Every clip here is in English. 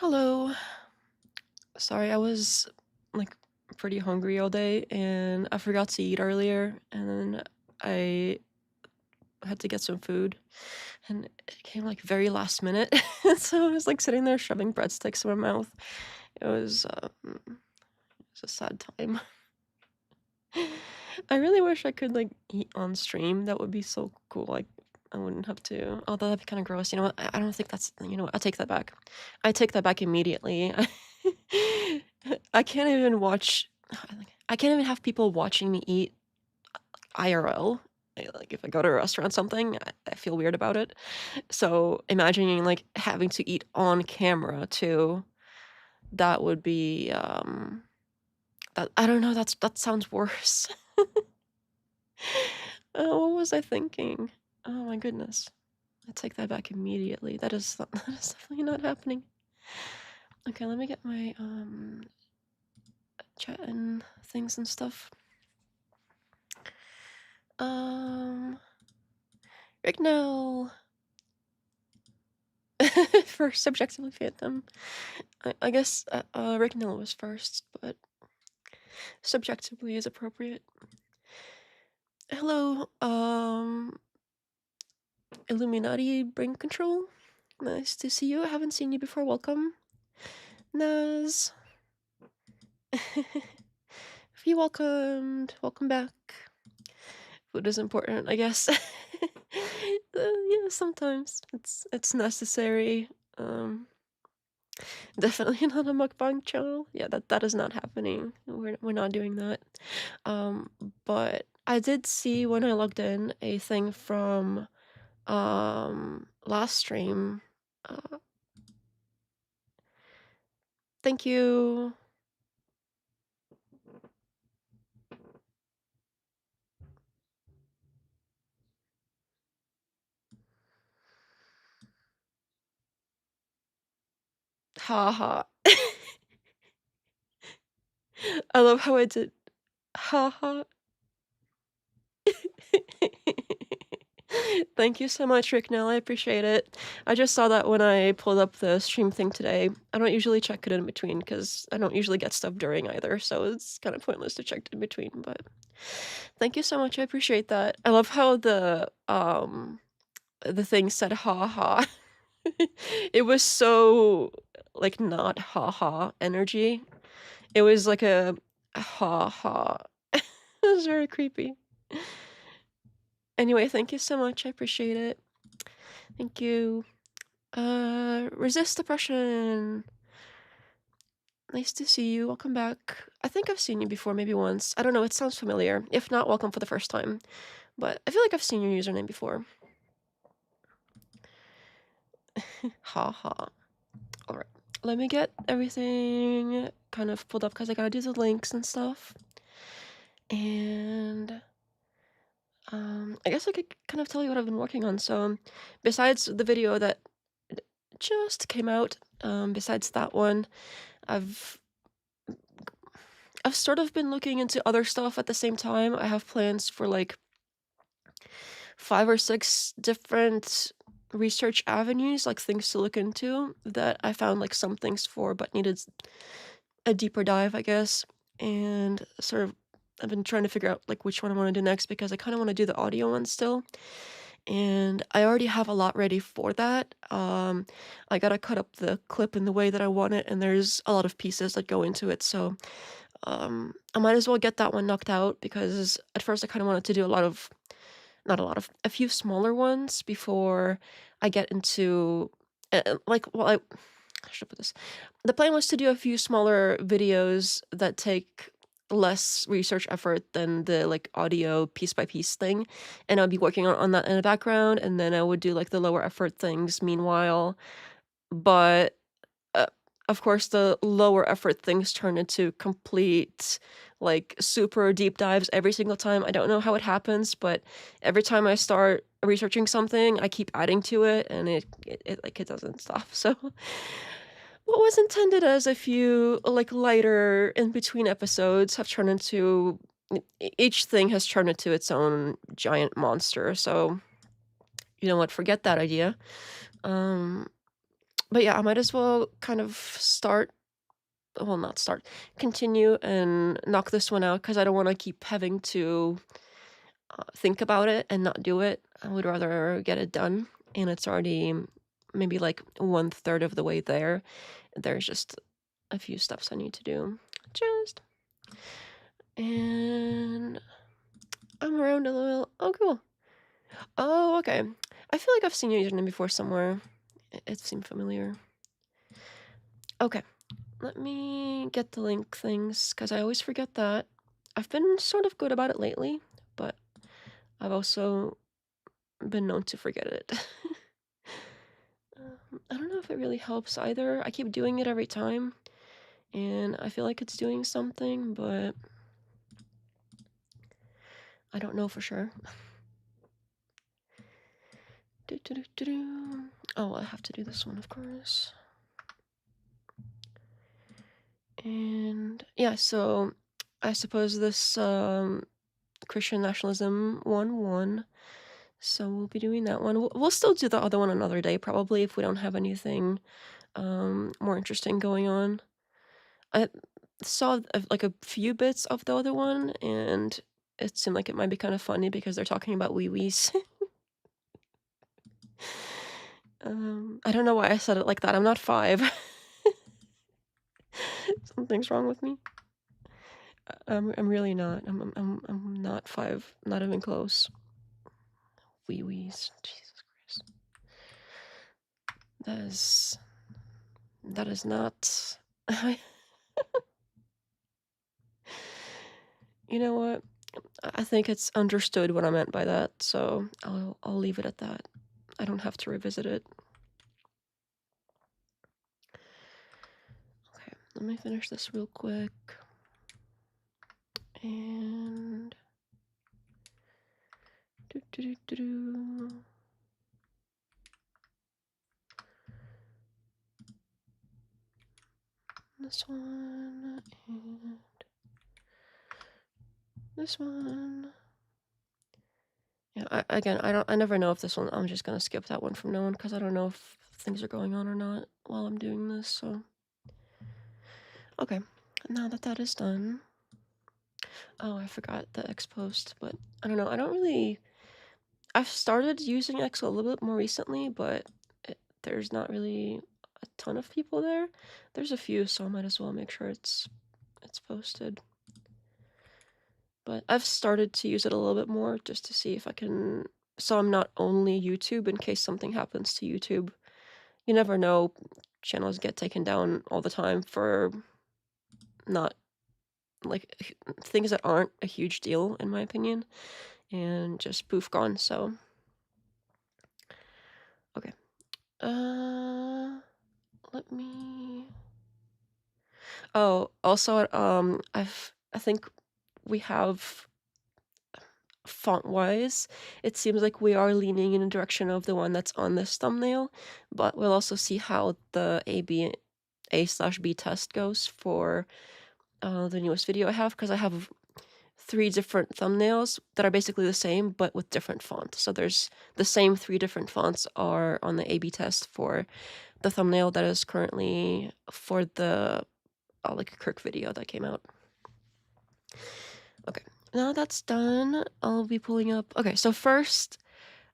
Hello. Sorry, I was like pretty hungry all day and I forgot to eat earlier and then I had to get some food and it came like very last minute. So I was like sitting there shoving breadsticks in my mouth. It was a sad time. I really wish I could like eat on stream. That would be so cool. Like I wouldn't have to. Although that'd be kind of gross. You know what? I don't think that's. You know what? I take that back. I take that back immediately. I can't even watch. I can't even have people watching me eat IRL. Like if I go to a restaurant, something, I feel weird about it. So imagining like having to eat on camera too, that would be that I don't know. That sounds worse. What was I thinking? Oh my goodness. I take that back immediately. That is that is definitely not happening. Okay, let me get my chat and things and stuff. Right now for subjectively phantom. I guess Ricknell was first, but subjectively is appropriate. Hello, Illuminati Brain Control. Nice to see you. I haven't seen you before. Welcome. Naz. Feel welcomed. Welcome back. Food is important, I guess. Yeah, sometimes it's necessary. Definitely not a mukbang channel. Yeah, that is not happening. We're not doing that. Um, but I did see when I logged in a thing from last stream. Uh, thank you. Ha ha. I love how I did ha ha. Thank you so much, Rick Nell. I appreciate it. I just saw that when I pulled up the stream thing today. I don't usually check it in between because I don't usually get stuff during either, so it's kind of pointless to check it in between, but thank you so much. I appreciate that. I love how the thing said ha ha. It was so like not ha ha energy. It was like a ha ha. It was very creepy. Anyway, thank you so much. I appreciate it. Thank you. Resist oppression. Nice to see you. Welcome back. I think I've seen you before, maybe once. I don't know, it sounds familiar. If not, welcome for the first time. But I feel like I've seen your username before. Ha ha. Alright. Let me get everything kind of pulled up because I gotta do the links and stuff. And I guess I could kind of tell you what I've been working on. So besides the video that just came out, besides that one, I've sort of been looking into other stuff at the same time. I have plans for like 5 or 6 different research avenues, like things to look into that I found like some things for but needed a deeper dive, I guess. And sort of I've been trying to figure out like which one I want to do next because I kind of want to do the audio one still. And I already have a lot ready for that. I gotta cut up the clip in the way that I want it, and there's a lot of pieces that go into it. So I might as well get that one knocked out because at first I kind of wanted to do not a lot of, a few smaller ones before I get into, like, well, I should put this. The plan was to do a few smaller videos that take less research effort than the like audio piece by piece thing, and I'd be working on that in the background, and then I would do like the lower effort things meanwhile. But uh, of course, the lower effort things turn into complete, like, super deep dives every single time. I don't know how it happens, but every time I start researching something, I keep adding to it, and it doesn't stop. So, what was intended as a few, like, lighter in between episodes have turned into each thing has turned into its own giant monster. So, you know what? Forget that idea. Um, But yeah, I might as well kind of not start, continue and knock this one out because I don't want to keep having to think about it and not do it. I would rather get it done, and it's already maybe like 1/3 of the way there. There's just a few steps I need to do. Just and I'm around a little. Oh, cool. Oh, okay. I feel like I've seen your username before somewhere. It seemed familiar. Okay, let me get the link things because I always forget that. I've been sort of good about it lately, but I've also been known to forget it. I don't know if it really helps either. I keep doing it every time, and I feel like it's doing something, but I don't know for sure. Oh, I have to do this one, of course. And yeah, so I suppose this Christian nationalism one. So we'll be doing that one. We'll still do the other one another day, probably, if we don't have anything more interesting going on. I saw like a few bits of the other one, and it seemed like it might be kind of funny because they're talking about wee wees. I don't know why I said it like that. I'm not 5. Something's wrong with me. I'm really not. I'm not 5. Not even close. Wee wees. Jesus Christ. That is not. You know what? I think it's understood what I meant by that, so I'll leave it at that. I don't have to revisit it. Okay, let me finish this real quick. And this one and this one. Yeah, I never know if this one, I'm just gonna skip that one from now on because I don't know if things are going on or not while I'm doing this, so. Okay, now that that is done. Oh, I forgot the X post, but I don't know. I've started using X a little bit more recently, but there's not really a ton of people there. There's a few, so I might as well make sure it's posted. But I've started to use it a little bit more just to see if I can, so I'm not only YouTube in case something happens to YouTube. You never know, channels get taken down all the time for not, like, things that aren't a huge deal, in my opinion, and just poof, gone, so. Okay. Let me. Oh, also, I think we have font-wise, it seems like we are leaning in the direction of the one that's on this thumbnail, but we'll also see how the A/B test goes for the newest video I have, because I have 3 different thumbnails that are basically the same, but with different fonts. So there's the same 3 different fonts are on the A/B test for the thumbnail that is currently for the like Kirk video that came out. Okay, now that's done, I'll be pulling up. Okay, so first,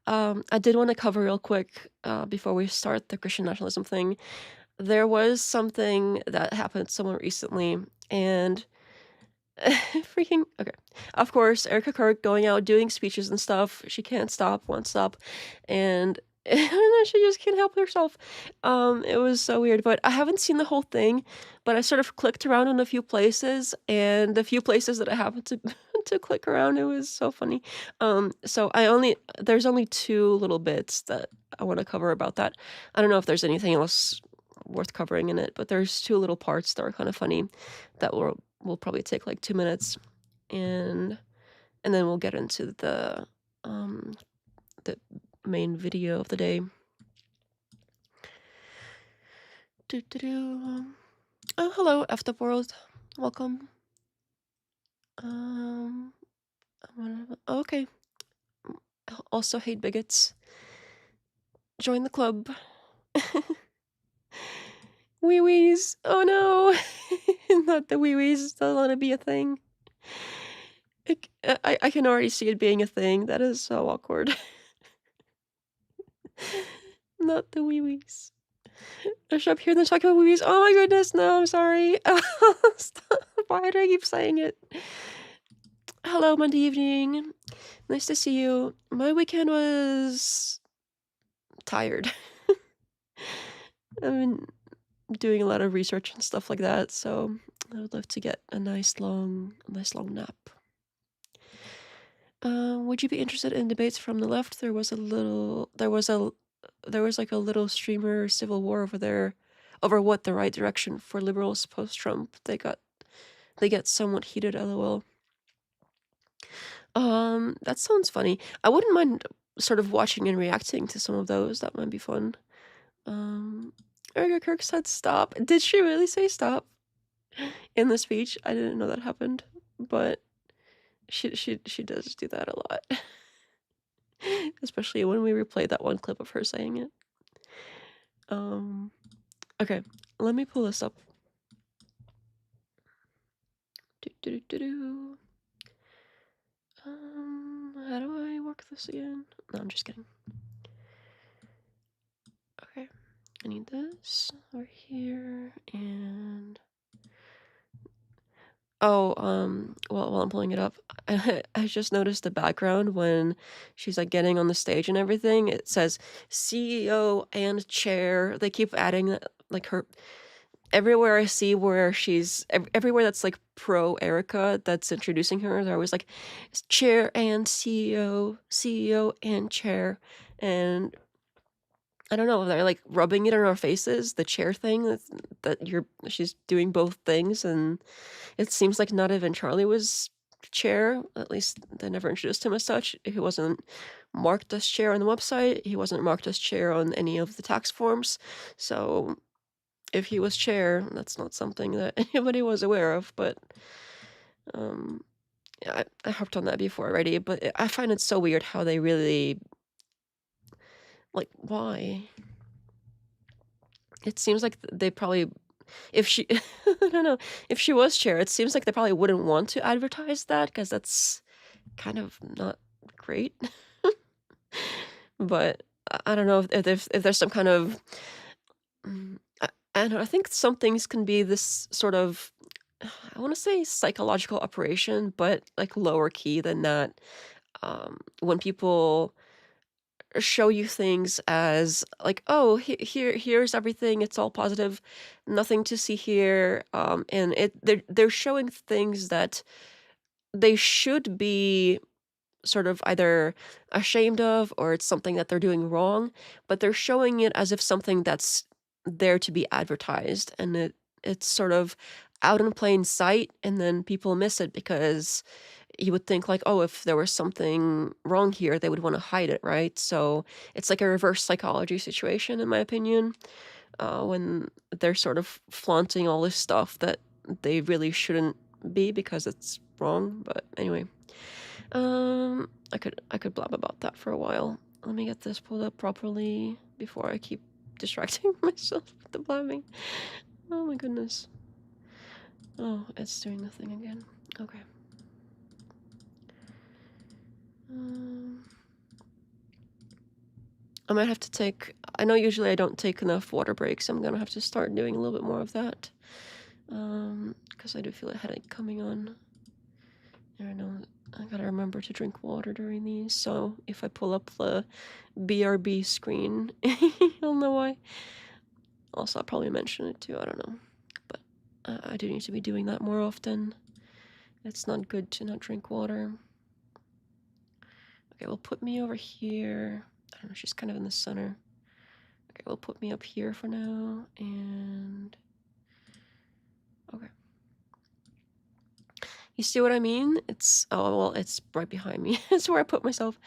I did want to cover real quick before we start the Christian nationalism thing. There was something that happened somewhat recently, and freaking okay. Of course, Erika Kirk going out doing speeches and stuff. She can't stop, won't stop, and she just can't help herself. It was so weird, but I haven't seen the whole thing, but I sort of clicked around in a few places, and the few places that I happened to to click around, it was so funny. So there's only 2 little bits that I want to cover about that. I don't know if there's anything else worth covering in it, but there's 2 little parts that are kind of funny that will probably take like 2 minutes, and then we'll get into um the main video of the day. Oh, hello, F the world. Welcome. Um, okay. Also hate bigots. Join the club. Wee wees. Oh no. Not the wee wees. Don't let it be a thing. I can already see it being a thing. That is so awkward. Not the wee wees. I should up here and then talk about wee wees. Oh my goodness. No, I'm sorry. Stop. Why do I keep saying it? Hello, Monday evening. Nice to see you. My weekend was tired. I've been doing a lot of research and stuff like that, so I would love to get a nice long nap. Would you be interested in debates from the left? There was like a little streamer civil war over there, over what the right direction for liberals post-Trump. They get somewhat heated, lol. That sounds funny. I wouldn't mind sort of watching and reacting to some of those. That might be fun. Erika Kirk said stop. Did she really say stop in the speech? I didn't know that happened, but she does do that a lot. Especially when we replayed that one clip of her saying it. Okay, let me pull this up. How do I work this again? No, I'm just kidding. Okay, I need this over here, and oh, while I'm pulling it up, I just noticed the background when she's like getting on the stage and everything. It says CEO and chair. They keep adding like her everywhere I see where she's everywhere that's like pro Erika that's introducing her. They're always like chair and CEO and chair, and I don't know. They're like rubbing it in our faces. The chair thing she's doing both things, and it seems like not even Charlie was chair. At least they never introduced him as such. He wasn't marked as chair on the website. He wasn't marked as chair on any of the tax forms. So if he was chair, that's not something that anybody was aware of. But yeah, I harped on that before already. But I find it so weird how they really like why. It seems like they probably if she I don't know, if she was chair, it seems like they probably wouldn't want to advertise that because that's kind of not great. But I don't know if there's some kind of I don't know, I think some things can be this sort of I want to say psychological operation, but like lower key than that. When people show you things as like, oh, here's everything, it's all positive, nothing to see here, and they're showing things that they should be sort of either ashamed of or it's something that they're doing wrong, but they're showing it as if something that's there to be advertised, and it's sort of out in plain sight, and then people miss it because you would think like, oh, if there was something wrong here, they would want to hide it, right? So it's like a reverse psychology situation, in my opinion, when they're sort of flaunting all this stuff that they really shouldn't be because it's wrong. But anyway, I could blab about that for a while. Let me get this pulled up properly before I keep distracting myself with the blabbing. Oh my goodness. Oh, it's doing the thing again. Okay. I might have to take. I know usually I don't take enough water breaks. I'm gonna have to start doing a little bit more of that. Because I do feel a headache coming on. I don't know. I gotta remember to drink water during these. So if I pull up the BRB screen, you'll know why. Also, I'll probably mention it too. I don't know. But I do need to be doing that more often. It's not good to not drink water. Okay, well, put me over here. I don't know, she's kind of in the center. Okay, well, put me up here for now, and... Okay. You see what I mean? It's... Oh, well, it's right behind me. It's where I put myself.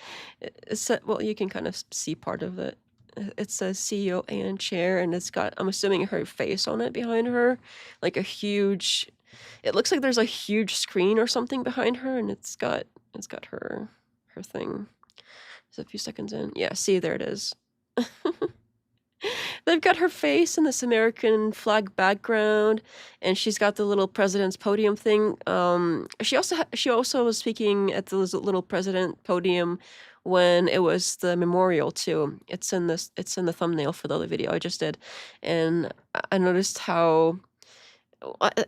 Well, you can kind of see part of it. It says CEO and chair, and it's got, I'm assuming, her face on it behind her. Like a huge... It looks like there's a huge screen or something behind her, and it's got her thing. It's a few seconds in. Yeah, see, there it is. they've got her face in this American flag background, and she's got the little president's podium thing. She also was speaking at the little president podium when it was the memorial too. It's in the thumbnail for the other video I just did, and I noticed how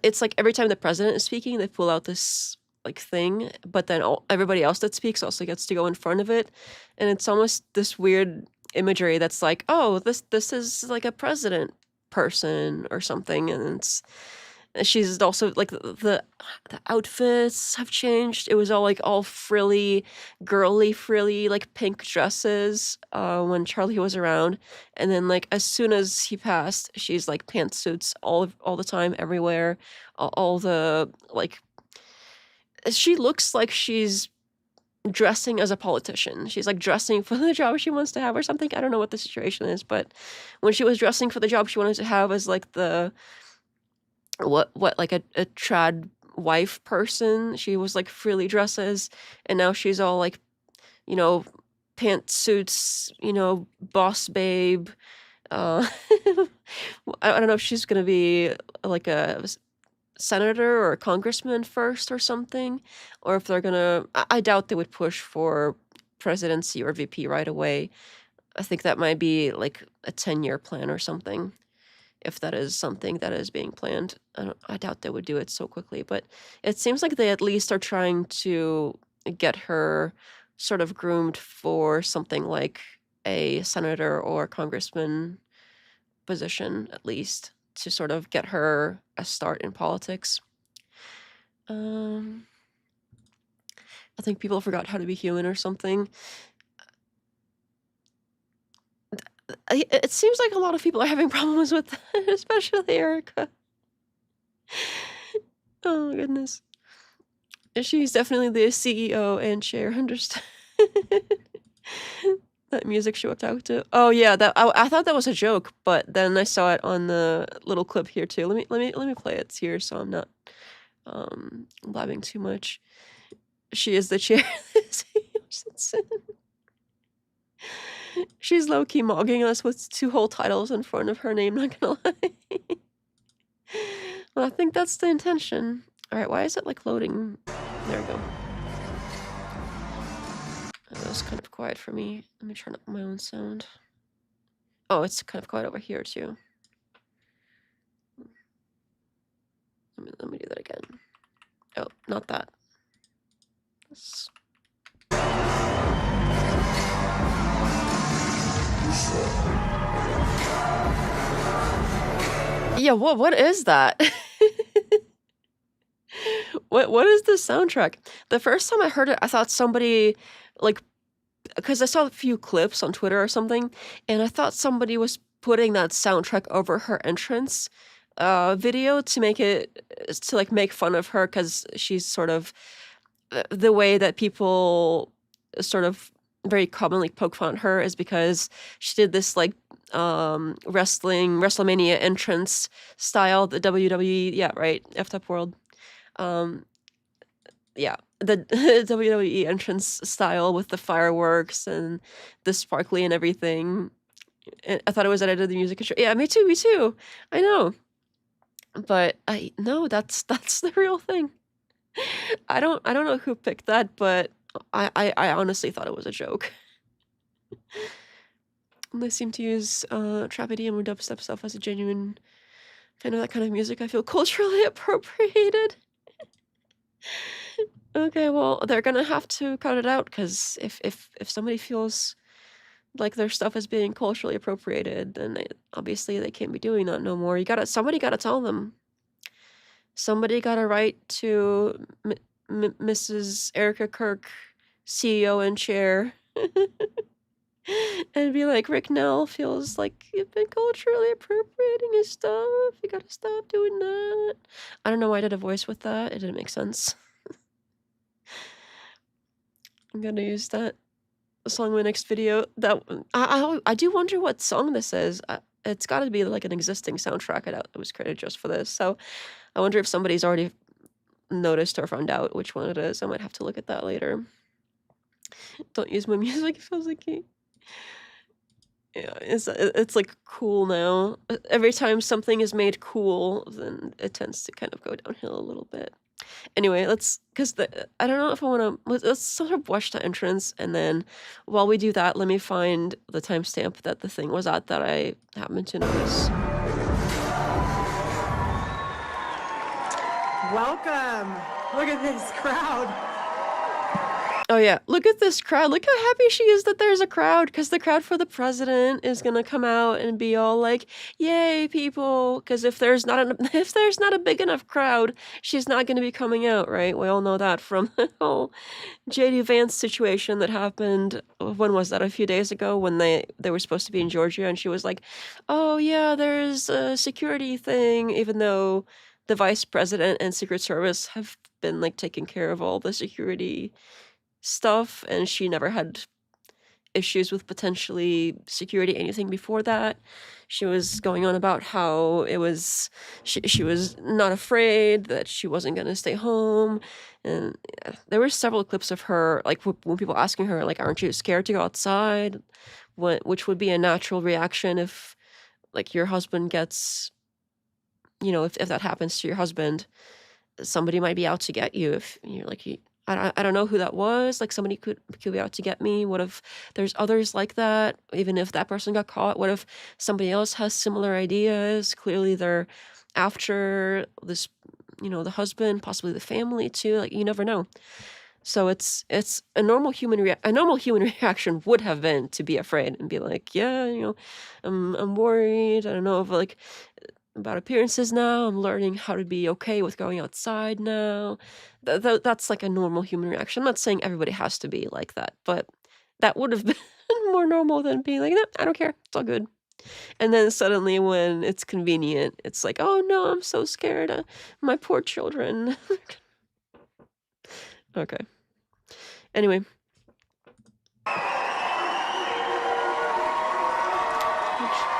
it's like every time the president is speaking, they pull out this like thing, but then everybody else that speaks also gets to go in front of it, and it's almost this weird imagery that's like, oh, this is like a president person or something, and she's also like the outfits have changed. It was all frilly, girly, frilly, like pink dresses when Charlie was around, and then like as soon as he passed, she's like pantsuits all the time, everywhere. All the like, she looks like she's dressing as a politician. She's like dressing for the job she wants to have or something. I don't know what the situation is, but when she was dressing for the job she wanted to have as like the what like a trad wife person, she was like frilly dresses, and now she's all like, you know, pantsuits, boss babe. I don't know if she's gonna be like a senator or a congressman first or something, or if they're gonna. I doubt they would push for presidency or VP right away. I think that might be like a 10-year plan or something, if that is something that is being planned. I doubt they would do it so quickly, but it seems like they at least are trying to get her sort of groomed for something like a senator or congressman position, at least, to sort of get her a start in politics. I think people forgot how to be human or something. It seems like a lot of people are having problems with that, especially Erika. Oh my goodness. She's definitely the CEO and chair, understand. That music she whipped out to. Oh yeah, that I thought that was a joke, but then I saw it on the little clip here too. Let me play it here so I'm not blabbing too much. She is the chair. She's low-key mogging us with 2 whole titles in front of her name, not gonna lie. Well, I think that's the intention. Alright, why is it like loading? There we go. That was kind of quiet for me. Let me turn up my own sound. Oh, it's kind of quiet over here too. Let me do that again. Oh, not that. This. Yeah, what is that? What is this soundtrack? The first time I heard it, I thought somebody, like, because I saw a few clips on Twitter or something, and I thought somebody was putting that soundtrack over her entrance video to like make fun of her, because she's sort of the way that people sort of very commonly poke fun at her is because she did this like WrestleMania entrance style, the WWE, yeah, right, effed up world. Yeah, the WWE entrance style with the fireworks and the sparkly and everything. I thought it was edited the music. Yeah, me too. I know, but no, that's the real thing. I don't know who picked that, but I honestly thought it was a joke. They seem to use trap EDM or dubstep stuff as a genuine kind of that kind of music. I feel culturally appropriated. Okay, well, they're gonna have to cut it out, because if somebody feels like their stuff is being culturally appropriated, then obviously they can't be doing that no more. Somebody gotta tell them. Somebody gotta write to Mrs. Erika Kirk, CEO and chair, and be like, Rick Nell feels like you've been culturally appropriating his stuff. You gotta stop doing that. I don't know why I did a voice with that. It didn't make sense. I'm gonna use that song in my next video. That I do wonder what song this is. It's got to be like an existing soundtrack. I doubt it was created just for this. So I wonder if somebody's already noticed or found out which one it is. I might have to look at that later. Don't use my music. It feels like Yeah, it's like cool now. Every time something is made cool, then it tends to kind of go downhill a little bit. Anyway, because I don't know if I want to. Let's sort of watch the entrance, and then while we do that, let me find the timestamp that the thing was at that I happened to notice. Welcome. Look at this crowd. Oh yeah, look at this crowd. Look how happy she is that there's a crowd, because the crowd for the president is gonna come out and be all like, "Yay, people!" Because if there's not if there's not a big enough crowd, she's not gonna be coming out, right? We all know that from the whole JD Vance situation that happened. When was that? A few days ago, when they were supposed to be in Georgia, and she was like, "Oh yeah, there's a security thing," even though the vice president and Secret Service have been like taking care of all the security stuff, and she never had issues with potentially security anything before that. She was going on about how it was she was not afraid, that she wasn't going to stay home, and there were several clips of her like when people asking her like, "Aren't you scared to go outside?" Which would be a natural reaction if like your husband gets, if that happens to your husband, somebody might be out to get you. If you're like, I don't know who that was. Like, somebody could be out to get me. What if there's others like that? Even if that person got caught, what if somebody else has similar ideas? Clearly, they're after this, the husband, possibly the family too. Like, you never know. So it's a normal a normal human reaction would have been to be afraid and be like, yeah, I'm worried. I don't know if like about appearances now. I'm learning how to be okay with going outside now. That's like a normal human reaction. I'm not saying everybody has to be like that, but that would have been more normal than being like, no, I don't care. It's all good. And then suddenly, when it's convenient, it's like, oh no, I'm so scared. My poor children. Okay. Anyway. Which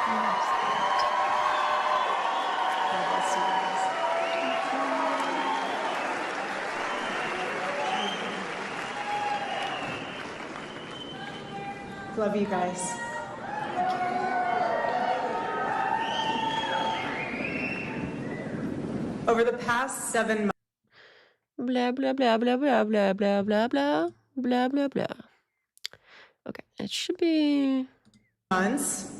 one is Love you guys. Over the past 7 months. Blah, blah, blah, blah, blah, blah, blah, blah, blah, blah, blah, blah. Okay, it should be... months,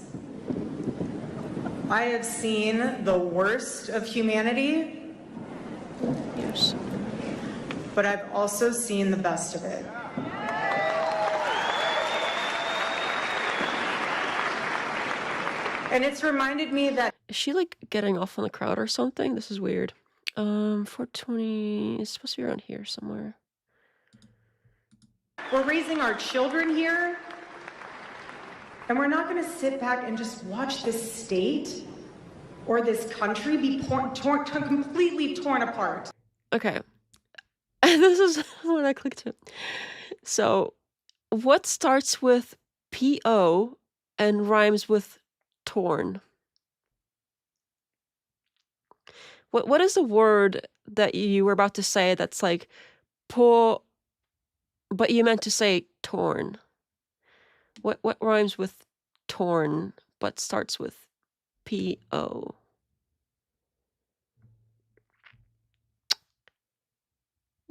I have seen the worst of humanity. Yes. But I've also seen the best of it. And it's reminded me that... Is she like getting off on the crowd or something? This is weird. 420 is supposed to be around here somewhere. We're raising our children here, and we're not going to sit back and just watch this state or this country be completely torn apart. Okay. This is when I clicked it. So, what starts with P-O and rhymes with torn? What is the word that you were about to say that's like po, but you meant to say torn? What rhymes with torn but starts with P-O?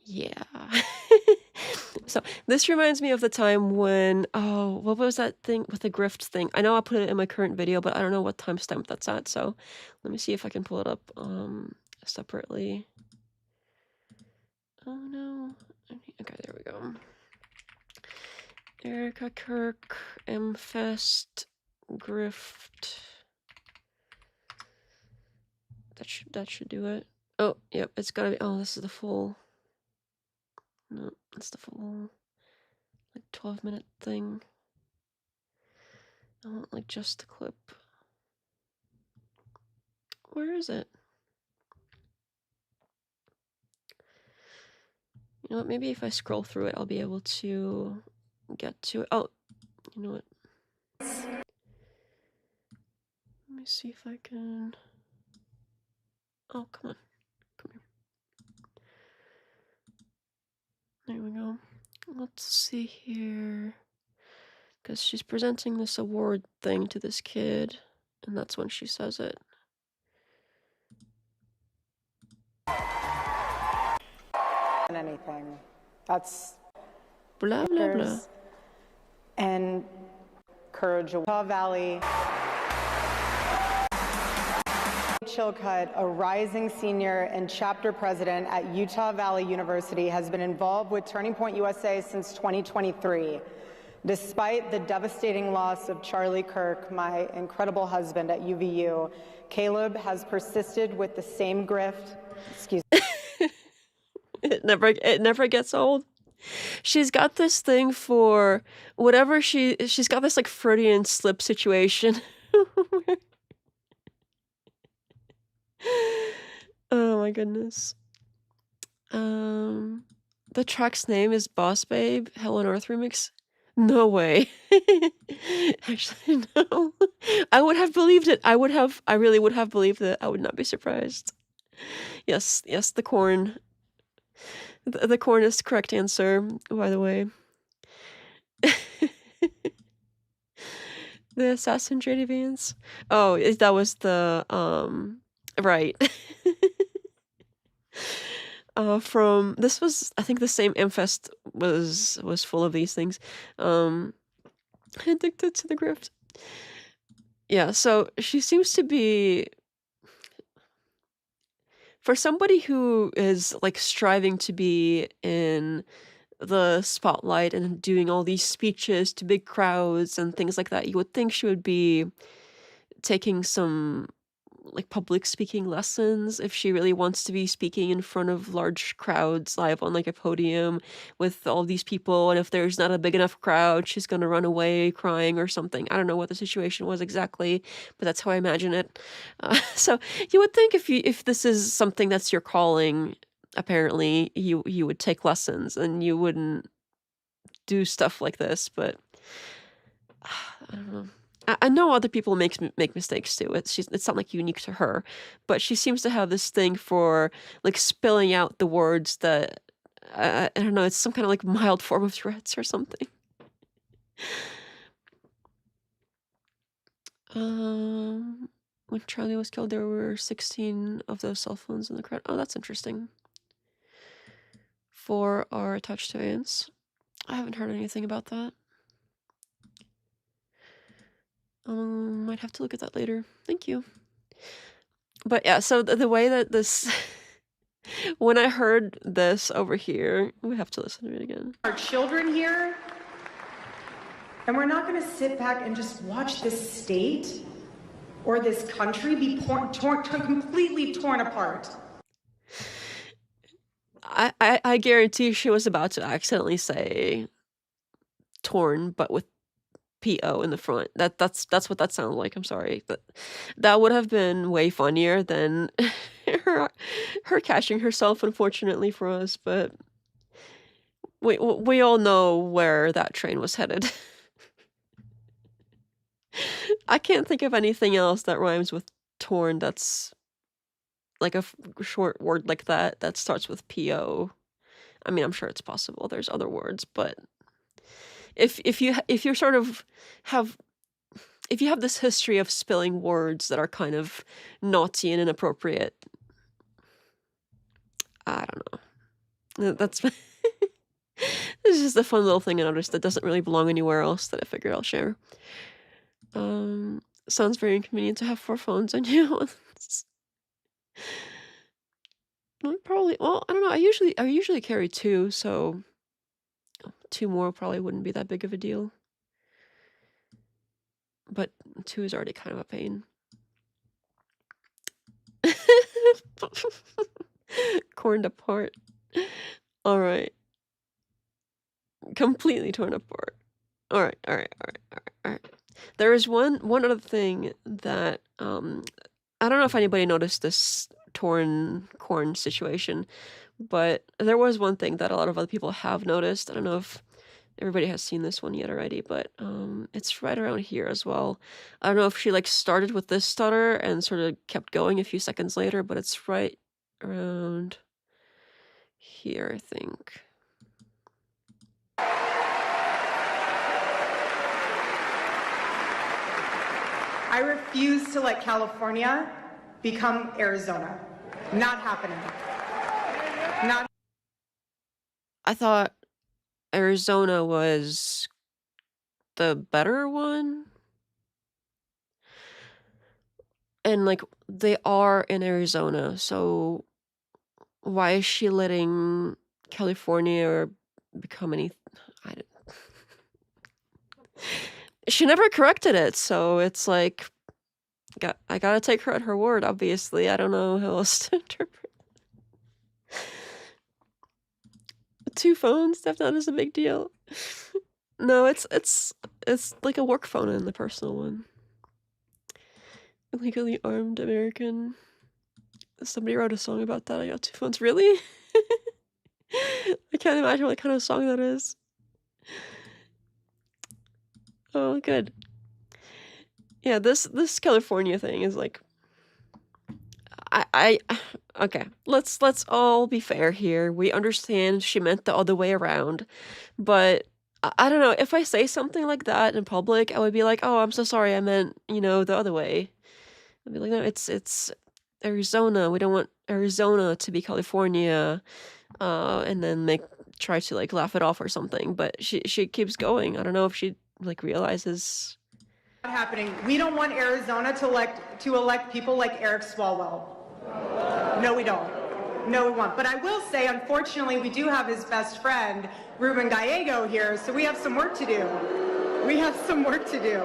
Yeah. So this reminds me of the time when, oh, what was that thing with the grift thing? I know I put it in my current video, but I don't know what timestamp that's at. So let me see if I can pull it up separately. Oh no. Okay, there we go. Erika, Kirk, M-Fest, grift. That should do it. Oh, yep, it's gotta be. Oh, this is the full. No, it's the full like 12-minute thing. I want like just the clip. Where is it? You know what? Maybe if I scroll through it, I'll be able to get to it. Oh, you know what? Let me see if I can. Oh, come on. Come here. There we go. Let's see here. Because she's presenting this award thing to this kid, and that's when she says it. Anything. That's Blah, blah, blah. and Courage Utah Valley. Chilcutt, a rising senior and chapter president at Utah Valley University, has been involved with Turning Point USA since 2023. Despite the devastating loss of Charlie Kirk, my incredible husband at UVU, Caleb has persisted with the same grift. Excuse me. It never gets old. She's got this thing for whatever she's got this like Freudian slip situation. Oh my goodness. The track's name is Boss Babe, Hell on Earth remix. No way. Actually, no. I would have believed it. I really would have believed it. I would not be surprised. Yes, the corn. The corn is the correct answer, by the way. The Assassin JD Vance. Oh, that was the, right. From, this was, I think the same Amfest was full of these things. Addicted to the grift. Yeah, so she seems to be, for somebody who is like striving to be in the spotlight and doing all these speeches to big crowds and things like that, you would think she would be taking some like public speaking lessons if she really wants to be speaking in front of large crowds live on like a podium with all these people, and if there's not a big enough crowd she's gonna run away crying or something. I don't know what the situation was exactly, but that's how I imagine it. So you would think if this is something that's your calling, apparently you would take lessons and you wouldn't do stuff like this, but I don't know. I know other people make mistakes too. It's not like unique to her, but she seems to have this thing for like spilling out the words that I don't know. It's some kind of like mild form of Tourette's or something. When Charlie was killed, there were 16 of those cell phones in the crowd. Oh, that's interesting. 4 are attached to Vance. I haven't heard anything about that. Might have to look at that later. Thank you. But yeah, so the way that this, when I heard this over here, we have to listen to it again. Our children here, and we're not going to sit back and just watch this state or this country be completely torn apart. I guarantee she was about to accidentally say torn, but with P-O in the front. That's what that sounded like. I'm sorry, but that would have been way funnier than her catching herself, unfortunately for us. But we all know where that train was headed. I can't think of anything else that rhymes with torn that's like a short word like that starts with P-O. I mean, I'm sure it's possible. There's other words, but if you sort of have, if you have this history of spelling words that are kind of naughty and inappropriate, I don't know. That's this is just a fun little thing I noticed that doesn't really belong anywhere else that I figured I'll share. Sounds very inconvenient to have 4 phones on you. Probably. Well, I don't know. I usually carry 2, so 2 more probably wouldn't be that big of a deal. But 2 is already kind of a pain. Corned apart. All right. Completely torn apart. All right. There is one other thing that I don't know if anybody noticed this torn corn situation, but there was one thing that a lot of other people have noticed. I don't know if everybody has seen this one yet already, but it's right around here as well. I don't know if she like started with this stutter and sort of kept going a few seconds later, but it's right around here, I think. I refuse to let California become Arizona. Not happening. Not. I thought Arizona was the better one. And like they are in Arizona, so why is she letting California become any I don't She never corrected it, so it's like I gotta take her at her word, obviously. I don't know how else to interpret. Two phones, that is a big deal. No, it's like a work phone and the personal one. Illegally armed American. Somebody wrote a song about that. I got two phones. Really? I can't imagine what kind of song that is. Oh, good. Yeah, this California thing is like I okay. Let's all be fair here. We understand she meant the other way around, but I don't know, if I say something like that in public, I would be like, "Oh, I'm so sorry. I meant, the other way." I'd be like, "No, it's Arizona. We don't want Arizona to be California." And then they try to like laugh it off or something, but she keeps going. I don't know if she like realizes. Not happening. We don't want Arizona to elect people like Eric Swalwell. No, we don't. No, we won't. But I will say, unfortunately, we do have his best friend, Ruben Gallego, here, so we have some work to do. We have some work to do.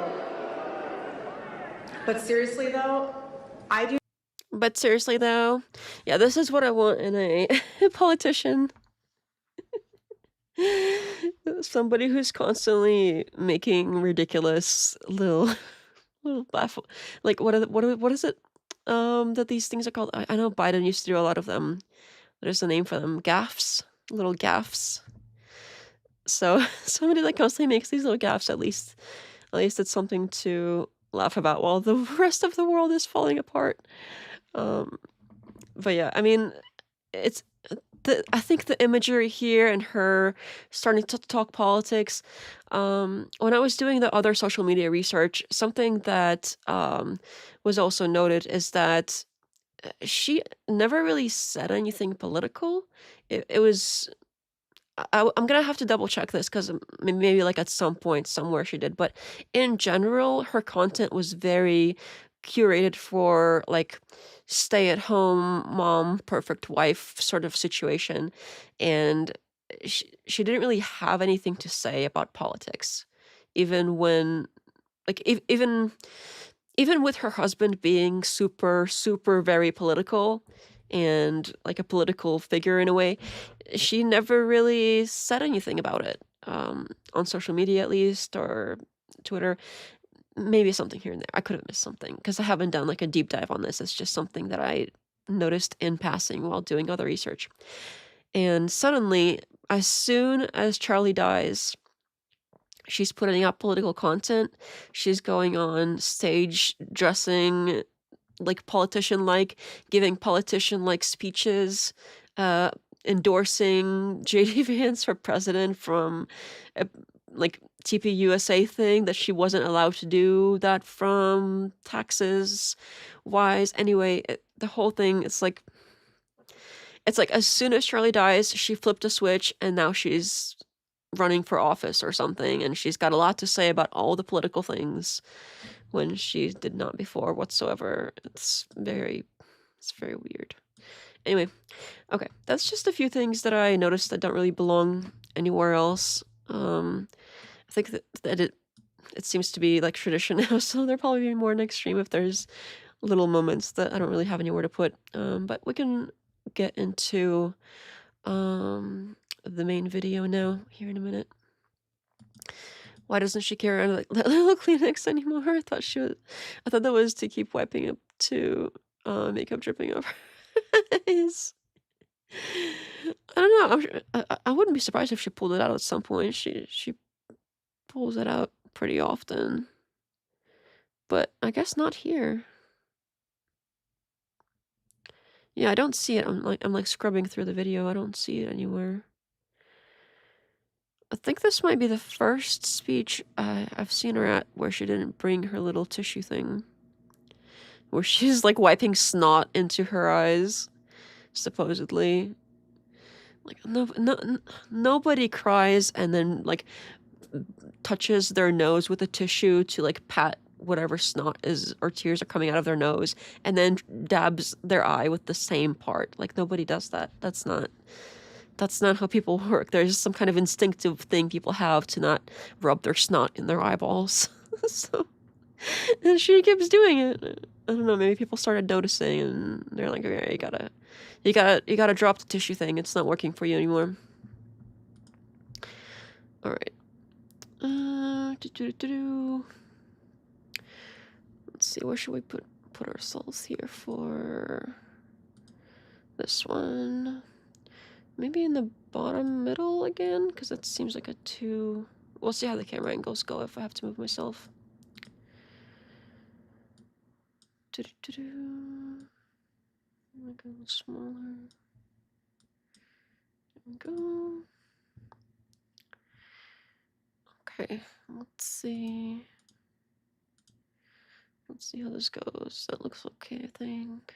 But seriously, though, But seriously though, yeah, this is what I want in a politician. Somebody who's constantly making ridiculous little baffle like what is it that these things are called? I know Biden used to do a lot of them. There's a name for them. Gaffes. Little gaffes. So somebody that constantly makes these little gaffes, at least it's something to laugh about while the rest of the world is falling apart. Um but yeah, I mean, it's I think the imagery here and her starting to talk politics. When I was doing the other social media research, something that was also noted is that she never really said anything political. It was. I'm gonna have to double check this because maybe like at some point somewhere she did, but in general, her content was very curated for like stay at home mom, perfect wife sort of situation, and she didn't really have anything to say about politics, even when like even with her husband being super super very political and like a political figure in a way, she never really said anything about it, on social media at least, or Twitter. Maybe something here and there. I could have missed something because I haven't done like a deep dive on this. It's just something that I noticed in passing while doing other research. And suddenly, as soon as Charlie dies, she's putting out political content. She's going on stage dressing like politician-like, giving politician-like speeches, uh, endorsing JD Vance for president from a like TPUSA thing that she wasn't allowed to do that from taxes wise. Anyway, the whole thing, it's like as soon as Charlie dies, she flipped a switch and now she's running for office or something, and she's got a lot to say about all the political things when she did not before whatsoever. It's very weird. Anyway, okay, that's just a few things that I noticed that don't really belong anywhere else. I think that it seems to be like tradition now, so there'll probably be more next stream if there's little moments that I don't really have anywhere to put. But we can get into the main video now here in a minute. Why doesn't she carry around like little Kleenex anymore? I thought that was to keep wiping up to makeup dripping off her eyes. I don't know. I wouldn't be surprised if she pulled it out at some point. She pulls it out pretty often, but I guess not here. Yeah, I don't see it. I'm like scrubbing through the video. I don't see it anywhere. I think this might be the first speech I've seen her at where she didn't bring her little tissue thing. where she's like wiping snot into her eyes, supposedly. Like nobody cries and then like touches their nose with a tissue to like pat whatever snot is or tears are coming out of their nose and then dabs their eye with the same part. Like nobody does that. That's not how people work. There's some kind of instinctive thing people have to not rub their snot in their eyeballs. So, and she keeps doing it. I don't know, maybe people started noticing and they're like, okay, you gotta drop the tissue thing. It's not working for you anymore. All right. Let's see, where should we put ourselves here for this one? Maybe in the bottom middle again, because that seems like a 2. We'll see how the camera angles go if I have to move myself. Make it a little smaller. There we go. Okay, let's see. Let's see how this goes. That looks okay, I think.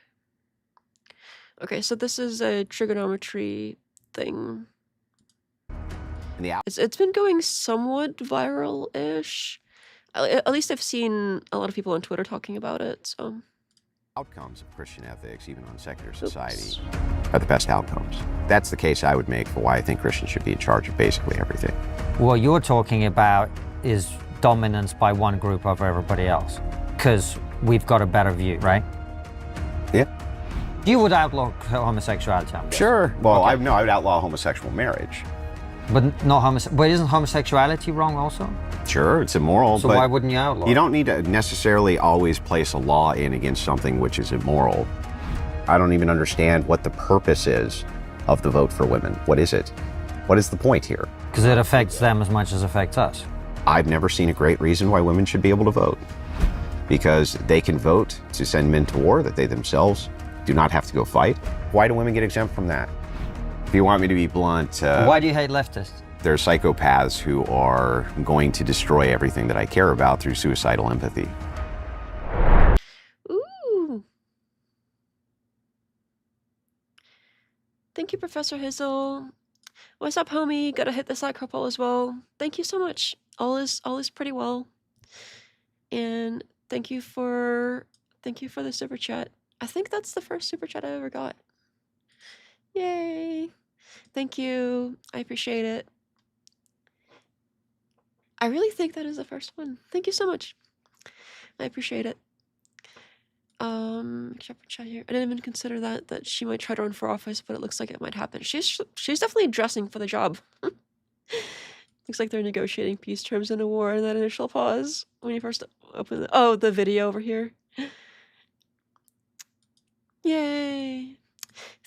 Okay, so this is a trigonometry thing. It's been going somewhat viral-ish. At least I've seen a lot of people on Twitter talking about it, so. Outcomes of Christian ethics, even on secular society, are the best outcomes. That's the case I would make for why I think Christians should be in charge of basically everything. What you're talking about is dominance by one group over everybody else, because we've got a better view, right? Yeah. You would outlaw homosexuality, I'm guessing. Sure. Well, Okay. I would outlaw homosexual marriage. But but isn't homosexuality wrong also? Sure, it's immoral, So but why wouldn't you outlaw? you don't need to necessarily always place a law in against something which is immoral. I don't even understand what the purpose is of the vote for women. What is it? What is the point here? Because it affects them as much as it affects us. I've never seen a great reason why women should be able to vote. Because they can vote to send men to war that they themselves do not have to go fight. Why do women get exempt from that? If you want me to be blunt, Why do you hate leftists? they're psychopaths who are going to destroy everything that I care about through suicidal empathy. Ooh. Thank you, Professor Hizzle. What's up, homie? Gotta hit the side couple as well. Thank you so much. All is pretty well. And thank you for the super chat. I think that's the first super chat I ever got. Yay. Thank you. I appreciate it. I really think that is the first one. Thank you so much. I appreciate it. Chat here. I didn't even consider that she might try to run for office, but it looks like it might happen. She's definitely dressing for the job. Looks like they're negotiating peace terms in a war in that initial pause when you first open the video over here. Yay.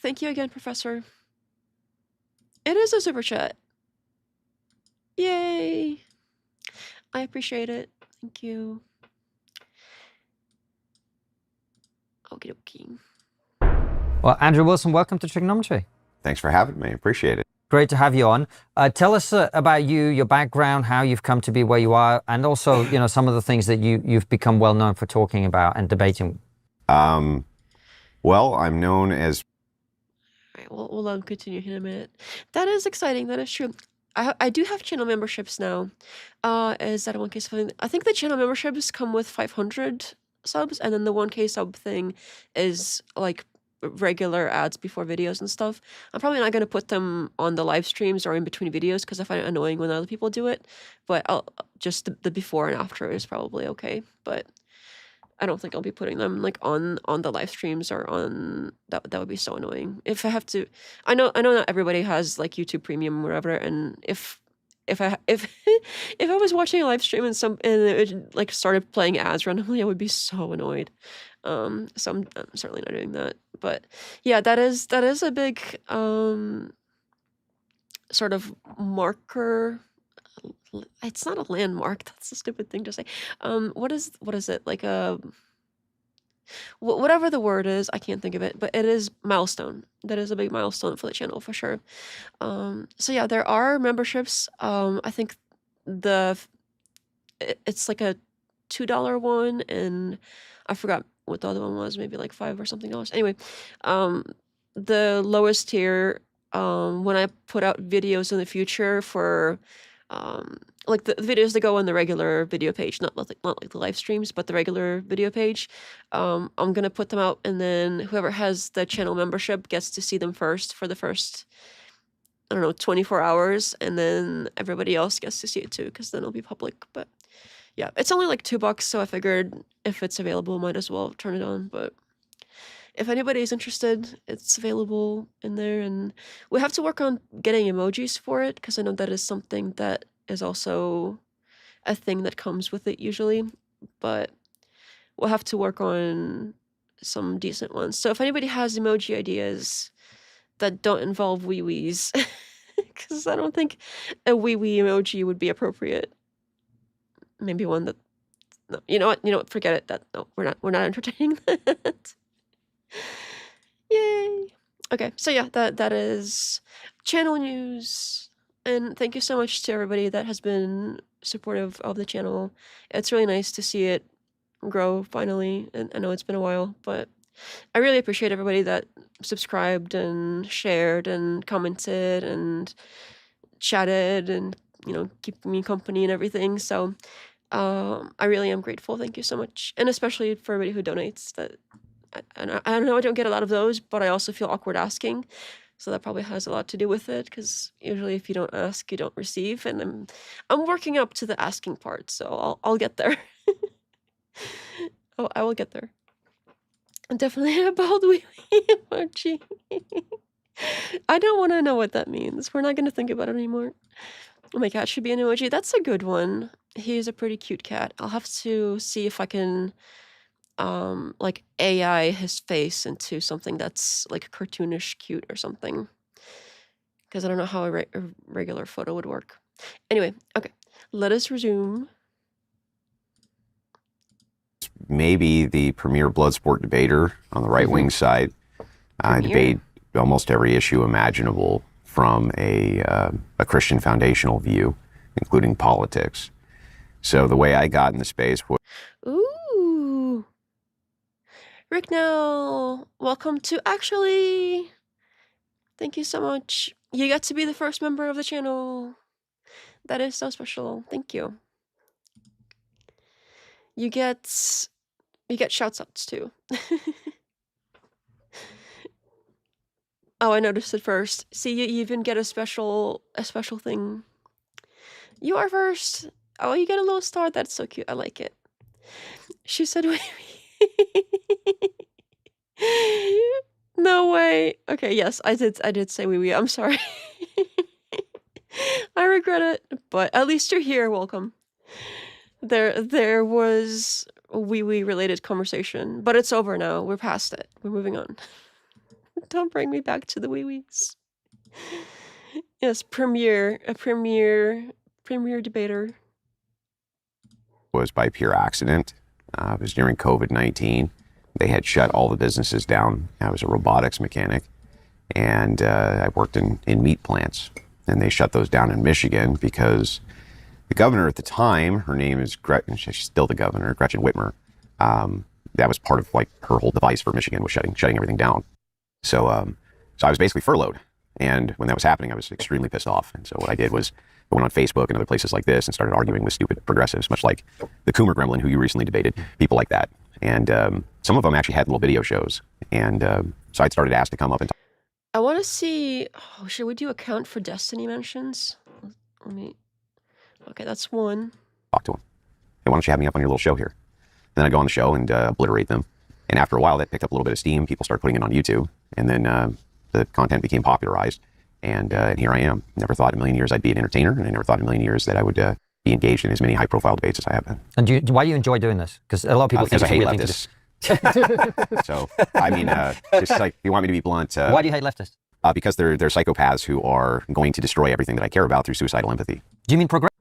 Thank you again, Professor. It is a super chat. Yay. I appreciate it. Thank you. Okie dokie. Well, Andrew Wilson, welcome to Triggernometry. Thanks for having me. Appreciate it. Great to have you on. Tell us about you, your background, how you've come to be where you are, and also, some of the things that you've become well known for talking about and debating. Well, I'm known as... All right, we'll continue in a minute. That is exciting. That is true. I do have channel memberships now. Is that a 1K sub? I think the channel memberships come with 500 subs, and then the 1K sub thing is like regular ads before videos and stuff. I'm probably not going to put them on the live streams or in between videos because I find it annoying when other people do it. But I'll just the before and after is probably okay. But I don't think I'll be putting them like on the live streams or on that would be so annoying. If I have to, I know not everybody has like YouTube Premium or whatever, and if I was watching a live stream and it like started playing ads randomly, I would be so annoyed. So I'm certainly not doing that. But yeah, that is a big sort of marker. It's not a landmark. That's a stupid thing to say. What is it like a whatever the word is? I can't think of it, but it is milestone. That is a big milestone for the channel for sure. So yeah, there are memberships. I think it's like a $2 one, and I forgot what the other one was, maybe like $5 or something else. Anyway, the lowest tier, when I put out videos in the future for like the videos that go on the regular video page, not like the live streams, but the regular video page, I'm gonna put them out, and then whoever has the channel membership gets to see them first for the first, I don't know, 24 hours, and then everybody else gets to see it too, because then it'll be public. But yeah, it's only like $2, so I figured if it's available, might as well turn it on. But if anybody's interested, it's available in there, and we have to work on getting emojis for it, because I know that is something that is also a thing that comes with it usually, but we'll have to work on some decent ones. So if anybody has emoji ideas that don't involve wee-wees, because I don't think a wee-wee emoji would be appropriate. Maybe one that, no, you know what, forget it. That, no, we're not entertaining that. Yay. Okay, so yeah, that is channel news, and thank you so much to everybody that has been supportive of the channel. It's really nice to see it grow finally, and I know it's been a while, but I really appreciate everybody that subscribed and shared and commented and chatted and, keeping me company and everything. So I really am grateful. Thank you so much. And especially for everybody who donates. That I don't know, I don't get a lot of those, but I also feel awkward asking. So that probably has a lot to do with it, because usually if you don't ask, you don't receive. And I'm working up to the asking part, so I'll get there. Oh, I will get there. Definitely a bald wee emoji. I don't want to know what that means. We're not going to think about it anymore. Oh, my cat should be an emoji. That's a good one. He's a pretty cute cat. I'll have to see if I can like AI his face into something that's like cartoonish cute or something, because I don't know how a regular photo would work. Anyway, okay, let us resume. Maybe the premier blood sport debater on the right-wing side. I debate almost every issue imaginable from a Christian foundational view, including politics. So the way I got in the space was... Ooh. Rick, now, welcome to Actually. Thank you so much. You got to be the first member of the channel. That is so special. Thank you. You get shouts outs too. Oh, I noticed it first. See, you even get a special thing. You are first. Oh, you get a little star. That's so cute. I like it. She said, no way. Okay, yes, I did say wee wee. I'm sorry. I regret it, but at least you're here. Welcome. There was a wee wee related conversation, but it's over now. We're past it. We're moving on. Don't bring me back to the wee wees. Yes, premier debater. Was by pure accident. It was during COVID-19. They had shut all the businesses down. I was a robotics mechanic, and I worked in meat plants. And they shut those down in Michigan because the governor at the time, her name is Gretchen, she's still the governor, Gretchen Whitmer. That was part of like her whole device for Michigan, was shutting everything down. So I was basically furloughed. And when that was happening, I was extremely pissed off. And so what I did was I went on Facebook and other places like this and started arguing with stupid progressives, much like the Coomer Gremlin, who you recently debated, people like that. And some of them actually had little video shows. And so I started asked to come up and talk. I want to see, should we do a count for Destiny mentions? Let me, okay, that's one. Talk to them. Hey, why don't you have me up on your little show here? And then I go on the show and obliterate them. And after a while, that picked up a little bit of steam. People started putting it on YouTube. And then the content became popularized. And here I am. Never thought in a million years I'd be an entertainer. And I never thought in a million years that I would be engaged in as many high-profile debates as I have been. And why do you enjoy doing this? Because a lot of people think because I it's a hate weird thing to do. leftists. So, I mean, just like, if you want me to be blunt. Why do you hate leftists? Because they're psychopaths who are going to destroy everything that I care about through suicidal empathy. Do you mean progressive?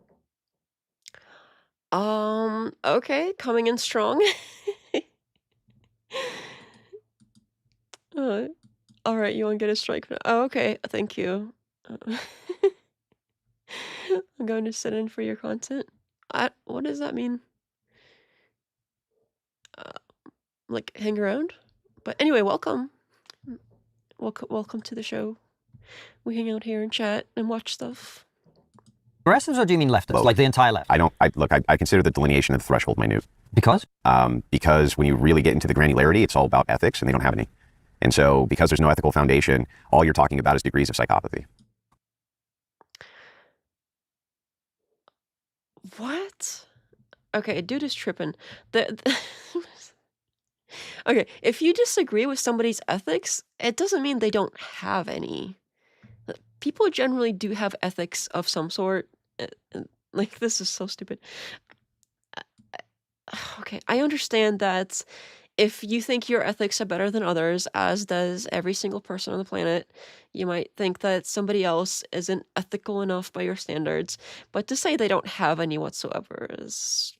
Okay, coming in strong. All right, you want to get a strike? Oh, okay, thank you. I'm going to sit in for your content. What does that mean? like hang around. But anyway, welcome. Welcome to the show. We hang out here and chat and watch stuff. Progressives, or do you mean leftists? Both. Like the entire left? I consider the delineation of the threshold minute. Because? Because when you really get into the granularity, it's all about ethics, and they don't have any. And so because there's no ethical foundation, all you're talking about is degrees of psychopathy. What? Okay, dude is tripping. Okay, if you disagree with somebody's ethics, it doesn't mean they don't have any. People generally do have ethics of some sort. Like, this is so stupid. Okay, I understand that if you think your ethics are better than others, as does every single person on the planet, you might think that somebody else isn't ethical enough by your standards. But to say they don't have any whatsoever is...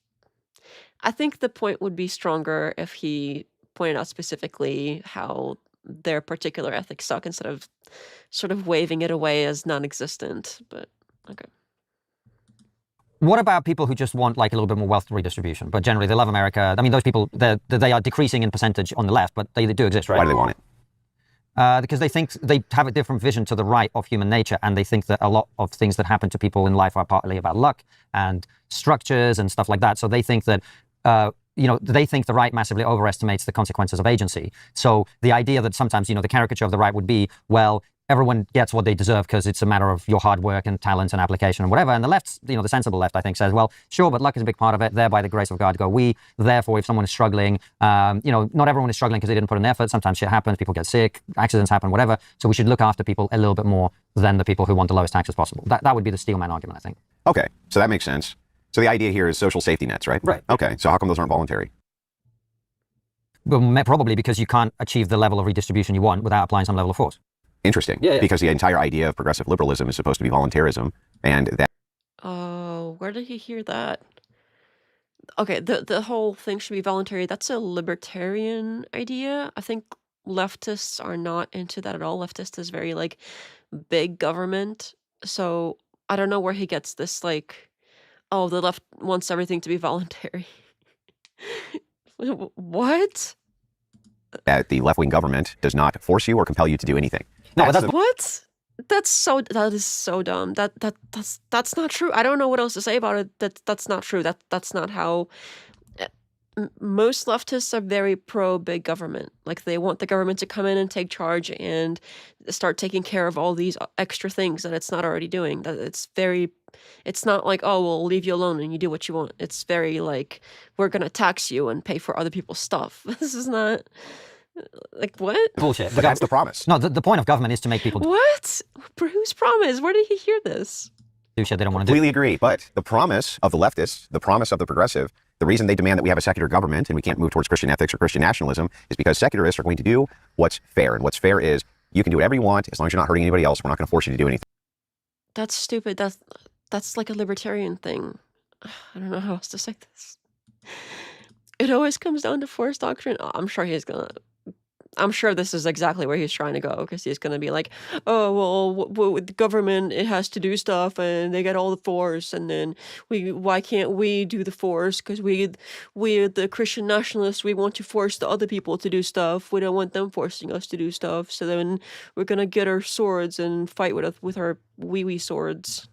I think the point would be stronger if he pointed out specifically how their particular ethics suck instead of sort of waving it away as non-existent. But okay. What about people who just want like a little bit more wealth redistribution, but generally they love America? I mean, those people, they are decreasing in percentage on the left, but they do exist, right? Why do they want it? Because they think they have a different vision to the right of human nature, and they think that a lot of things that happen to people in life are partly about luck and structures and stuff like that. So they think that, they think the right massively overestimates the consequences of agency. So the idea that sometimes, the caricature of the right would be, well, everyone gets what they deserve because it's a matter of your hard work and talent and application and whatever. And the left, the sensible left, I think, says, well, sure, but luck is a big part of it. There, by the grace of God, go we. Therefore, if someone is struggling, not everyone is struggling because they didn't put in effort. Sometimes shit happens. People get sick. Accidents happen, whatever. So we should look after people a little bit more than the people who want the lowest taxes possible. That would be the Steelman argument, I think. Okay, so that makes sense. So the idea here is social safety nets, right? Right. Okay, so how come those aren't voluntary? Well, probably because you can't achieve the level of redistribution you want without applying some level of force. Interesting. Yeah. Because the entire idea of progressive liberalism is supposed to be voluntarism, and that... Oh, where did he hear that? Okay, the whole thing should be voluntary. That's a libertarian idea. I think leftists are not into that at all. Leftist is very, like, big government. So I don't know where he gets this, like, oh, the left wants everything to be voluntary. What? that the left-wing government does not force you or compel you to do anything. No, That's the- What? That is so dumb. That's not true. I don't know what else to say about it. That's not true. That's not how... Most leftists are very pro big government. Like, they want the government to come in and take charge and start taking care of all these extra things that it's not already doing. That it's not like, oh, we'll leave you alone and you do what you want. It's very like, we're gonna tax you and pay for other people's stuff. This is not... Like, what? Bullshit. But that's the promise. No, the point of government is to make people What? Whose promise? Where did he hear this? do shit they don't want to do. Completely agree. But the promise of the leftists, the promise of the progressive, the reason they demand that we have a secular government and we can't move towards Christian ethics or Christian nationalism is because secularists are going to do what's fair. And what's fair is you can do whatever you want as long as you're not hurting anybody else. We're not going to force you to do anything. That's stupid. That's like a libertarian thing. I don't know how else to say this. It always comes down to force doctrine. Oh, I'm sure this is exactly where he's trying to go, because he's going to be like, oh, well, with the government, it has to do stuff, and they get all the force, and then why can't we do the force? Because we, the Christian nationalists, we want to force the other people to do stuff. We don't want them forcing us to do stuff. So then we're going to get our swords and fight with our wee swords.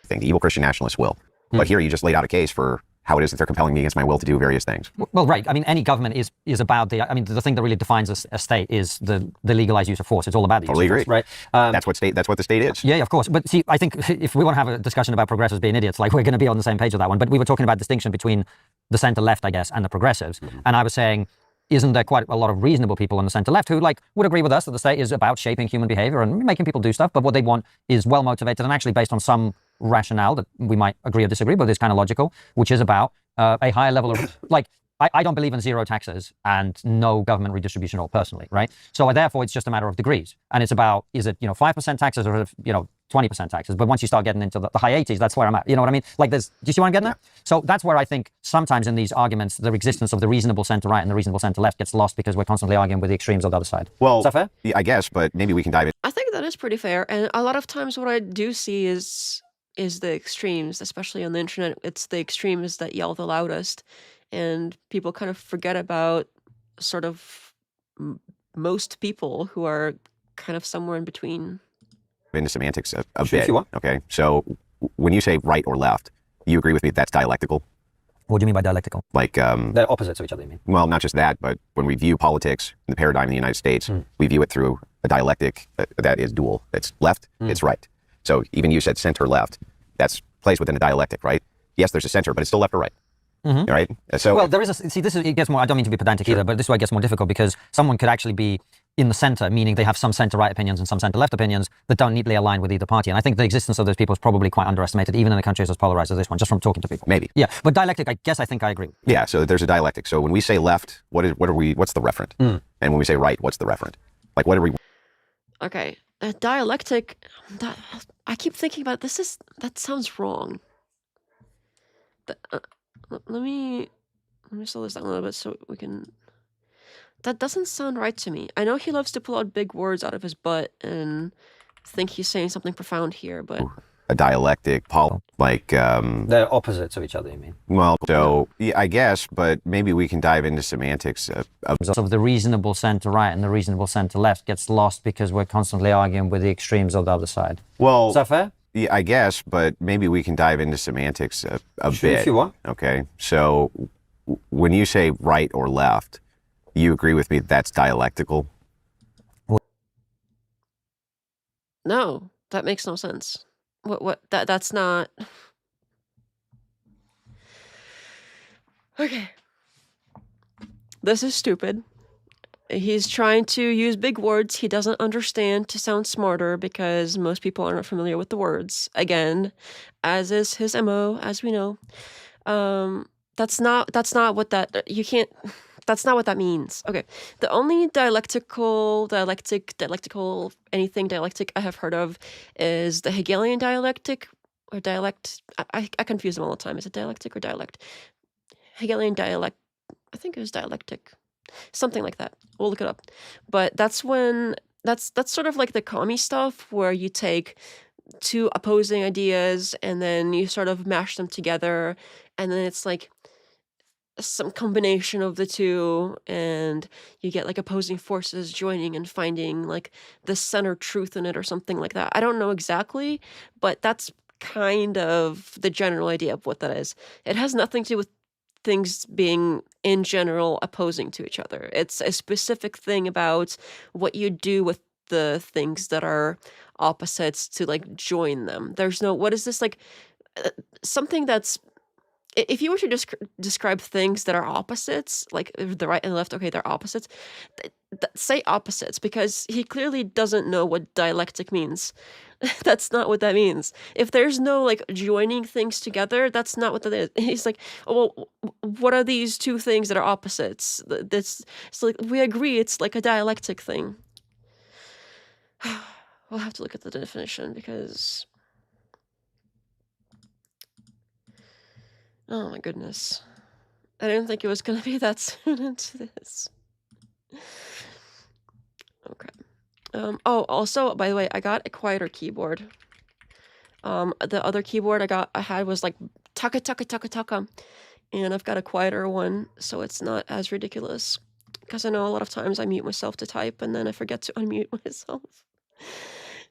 The evil Christian nationalists will. But here you just laid out a case for how it is that they're compelling me against my will to do various things. Well, right. I mean, any government is about the thing that really defines a state is the legalized use of force. It's all about the Totally use of agree. force, right? That's what the state is. Yeah, of course. But see, I think if we want to have a discussion about progressives being idiots, like, we're going to be on the same page with that one. But we were talking about distinction between the center-left, I guess, and the progressives. And I was saying, isn't there quite a lot of reasonable people on the center-left who, like, would agree with us that the state is about shaping human behavior and making people do stuff, but what they want is well-motivated and actually based on some rationale that we might agree or disagree, but is kind of logical, which is about a higher level of, like, I don't believe in zero taxes and no government redistribution at all, personally, right? So therefore, it's just a matter of degrees. And it's about, is it, 5% taxes or, 20% taxes? But once you start getting into the high 80s, that's where I'm at. You know what I mean? Like, do you see what I'm getting at? So that's where I think sometimes in these arguments, the existence of the reasonable center-right and the reasonable center-left gets lost because we're constantly arguing with the extremes of the other side. Well, is that fair? Yeah, I guess, but maybe we can dive in. I think that is pretty fair. And a lot of times what I do see is the extremes, especially on the internet. It's the extremes that yell the loudest. And people kind of forget about sort of most people who are kind of somewhere in between. Into semantics a Sure, bit. if you want. Okay, so when you say right or left, you agree with me that's dialectical? What do you mean by dialectical? Like, They're opposites of each other, you mean? well, not just that, but when we view politics in the paradigm in the United States, we view it through a dialectic that is dual. It's left, it's right. So even you said center left, that's plays within a dialectic, right? Yes, there's a center, but it's still left or right. Right? So Well, there is see, this is, it gets more, I don't mean to be pedantic either, but this is why it gets more difficult, because someone could actually be in the center, meaning they have some center-right opinions and some center-left opinions that don't neatly align with either party. And I think the existence of those people is probably quite underestimated, even in the countries as polarized as this one, just from talking to people. maybe. Yeah, but dialectic, I think I agree. Yeah, so there's a dialectic. So when we say left, what's the referent? And when we say right, what's the referent? Like, what are we? Okay, a dialectic. I keep thinking about this. That sounds wrong. Let me slow this down a little bit so we can. That doesn't sound right to me. I know he loves to pull out big words out of his butt and think he's saying something profound here, but A dialectic, like, They're opposites of each other, you mean? well, so yeah, I guess, but maybe we can dive into semantics Of the reasonable center-right and the reasonable center-left gets lost because we're constantly arguing with the extremes of the other side. well, Is that fair? yeah, I guess, but maybe we can dive into semantics a Sure, bit. if you want. Okay, so when you say right or left, you agree with me that's dialectical? no, that makes no sense. That's not. Okay. This is stupid. He's trying to use big words he doesn't understand to sound smarter because most people aren't familiar with the words. Again, as is his MO, as we know. That's not what that's not what that means. Okay. The only dialectical, anything dialectic I have heard of is the Hegelian dialectic or dialect. I confuse them all the time. Is it dialectic or dialect? Hegelian dialect. I think it was dialectic. Something like that. We'll look it up. But that's sort of like the commie stuff where you take two opposing ideas and then you sort of mash them together and then it's like some combination of the two and you get like opposing forces joining and finding like the center truth in it or something like that. I don't know exactly, but that's kind of the general idea of what that is. It has nothing to do with things being in general opposing to each other. It's a specific thing about what you do with the things that are opposites to like join them. There's no, what is this like something that's, if you were to describe things that are opposites, like the right and the left, okay, they're opposites. Say opposites, because he clearly doesn't know what dialectic means. That's not what that means. If there's no like joining things together, that's not what that is. He's like, oh, well, what are these two things that are opposites? It's like we agree it's like a dialectic thing. We'll have to look at the definition because. Oh my goodness. I didn't think it was going to be that soon into this. Okay. Oh, also, by the way, I got a quieter keyboard. The other keyboard I had was like taka taka taka taka, and I've got a quieter one, so it's not as ridiculous. Because I know a lot of times I mute myself to type, and then I forget to unmute myself.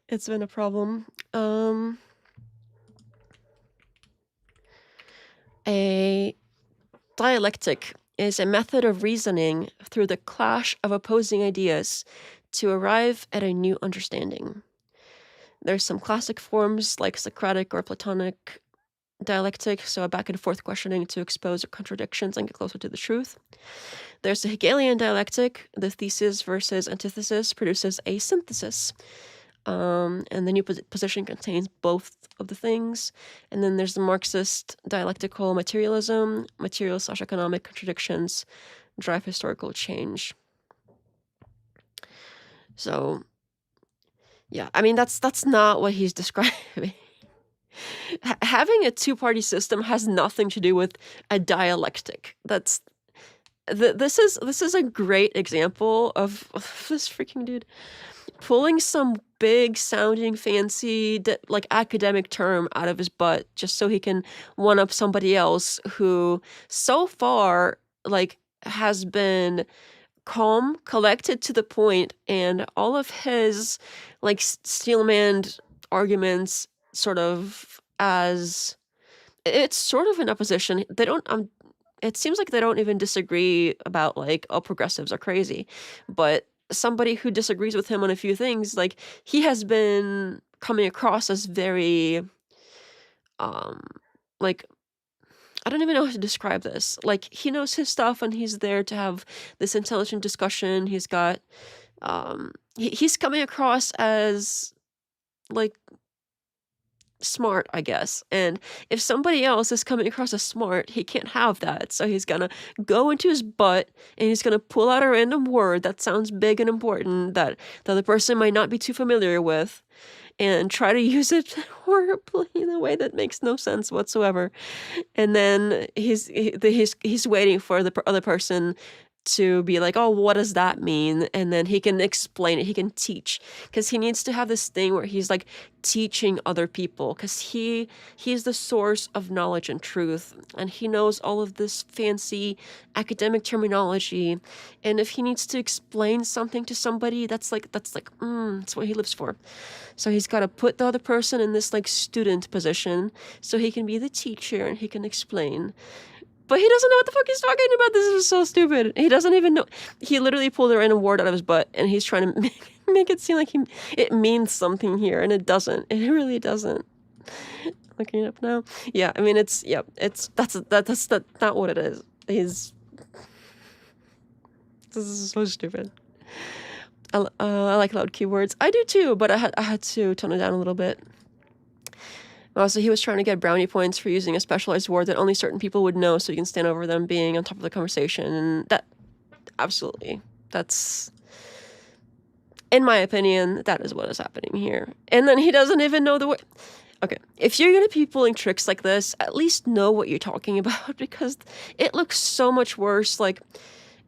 It's been a problem. A dialectic is a method of reasoning through the clash of opposing ideas to arrive at a new understanding. There's some classic forms like Socratic or Platonic dialectic, so a back and forth questioning to expose contradictions and get closer to the truth. There's the Hegelian dialectic. The thesis versus antithesis produces a synthesis. And the new position contains both of the things. And then there's the Marxist dialectical materialism. Material/economic contradictions drive historical change. So, yeah, I mean, that's not what he's describing. Having a two-party system has nothing to do with a dialectic. This is a great example of this freaking dude pulling some big sounding fancy like academic term out of his butt just so he can one up somebody else who so far like has been calm, collected, to the point, and all of his like steelman arguments sort of as it's sort of an opposition. They don't it seems like they don't even disagree about like, oh, progressives are crazy. But somebody who disagrees with him on a few things, like he has been coming across as very um like I don't even know how to describe this. Like he knows his stuff and he's there to have this intelligent discussion. He's got he's coming across as like smart, I guess. And if somebody else is coming across as smart, he can't have that. So he's gonna go into his butt and he's gonna pull out a random word that sounds big and important that the other person might not be too familiar with and try to use it horribly in a way that makes no sense whatsoever. And then he's waiting for the other person to be like, oh, what does that mean? And then he can explain it. He can teach, because he needs to have this thing where he's like teaching other people, because he's the source of knowledge and truth, and he knows all of this fancy academic terminology. And if he needs to explain something to somebody, that's what he lives for. So he's got to put the other person in this like student position so he can be the teacher and he can explain. But he doesn't know what the fuck he's talking about. This is so stupid. He doesn't even know. He literally pulled a random word out of his butt and he's trying to make it seem like it means something here, and it doesn't. It really doesn't. Looking it up now. Yeah, I mean that's not what it is. This is so stupid. I like loud keywords. I do too, but I had to tone it down a little bit. Also, he was trying to get brownie points for using a specialized word that only certain people would know, so you can stand over them being on top of the conversation. And that, absolutely, that's, in my opinion, that is what is happening here. And then he doesn't even know the word. Okay, if you're going to be pulling tricks like this, at least know what you're talking about, because it looks so much worse. Like,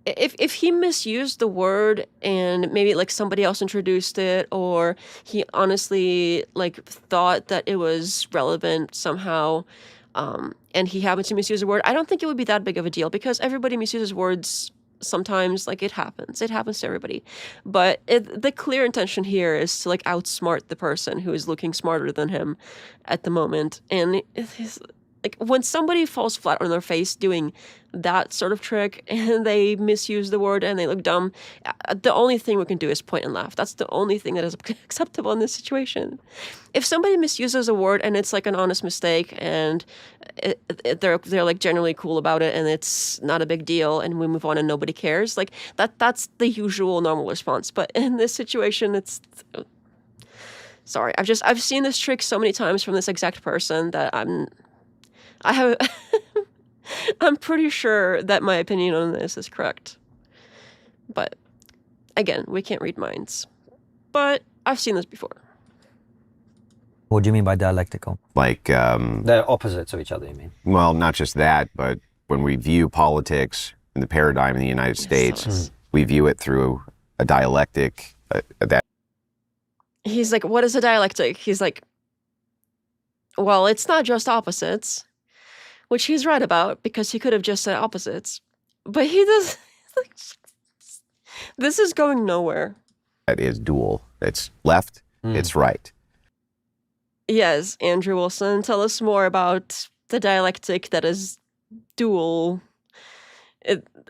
if he misused the word and maybe like somebody else introduced it, or he honestly like thought that it was relevant somehow, and he happened to misuse a word, I don't think it would be that big of a deal, because everybody misuses words sometimes. Like it happens to everybody. But the clear intention here is to like outsmart the person who is looking smarter than him at the moment. And like when somebody falls flat on their face doing that sort of trick and they misuse the word and they look dumb, the only thing we can do is point and laugh. That's the only thing that is acceptable in this situation. If somebody misuses a word and it's like an honest mistake and they're like generally cool about it and it's not a big deal and we move on and nobody cares, like that's the usual normal response. But in this situation, it's sorry. I've seen this trick so many times from this exact person that I'm pretty sure that my opinion on this is correct. But again, we can't read minds. But I've seen this before. What do you mean by dialectical? Like, They're opposites of each other, you mean? well, not just that, but when we view politics in the paradigm in the United States, we view it through a dialectic. He's like, what is a dialectic? He's like, well, it's not just opposites. Which he's right about, because he could have just said opposites. But he does. This is going nowhere. That is dual. It's left, it's right. Yes, Andrew Wilson, tell us more about the dialectic that is dual,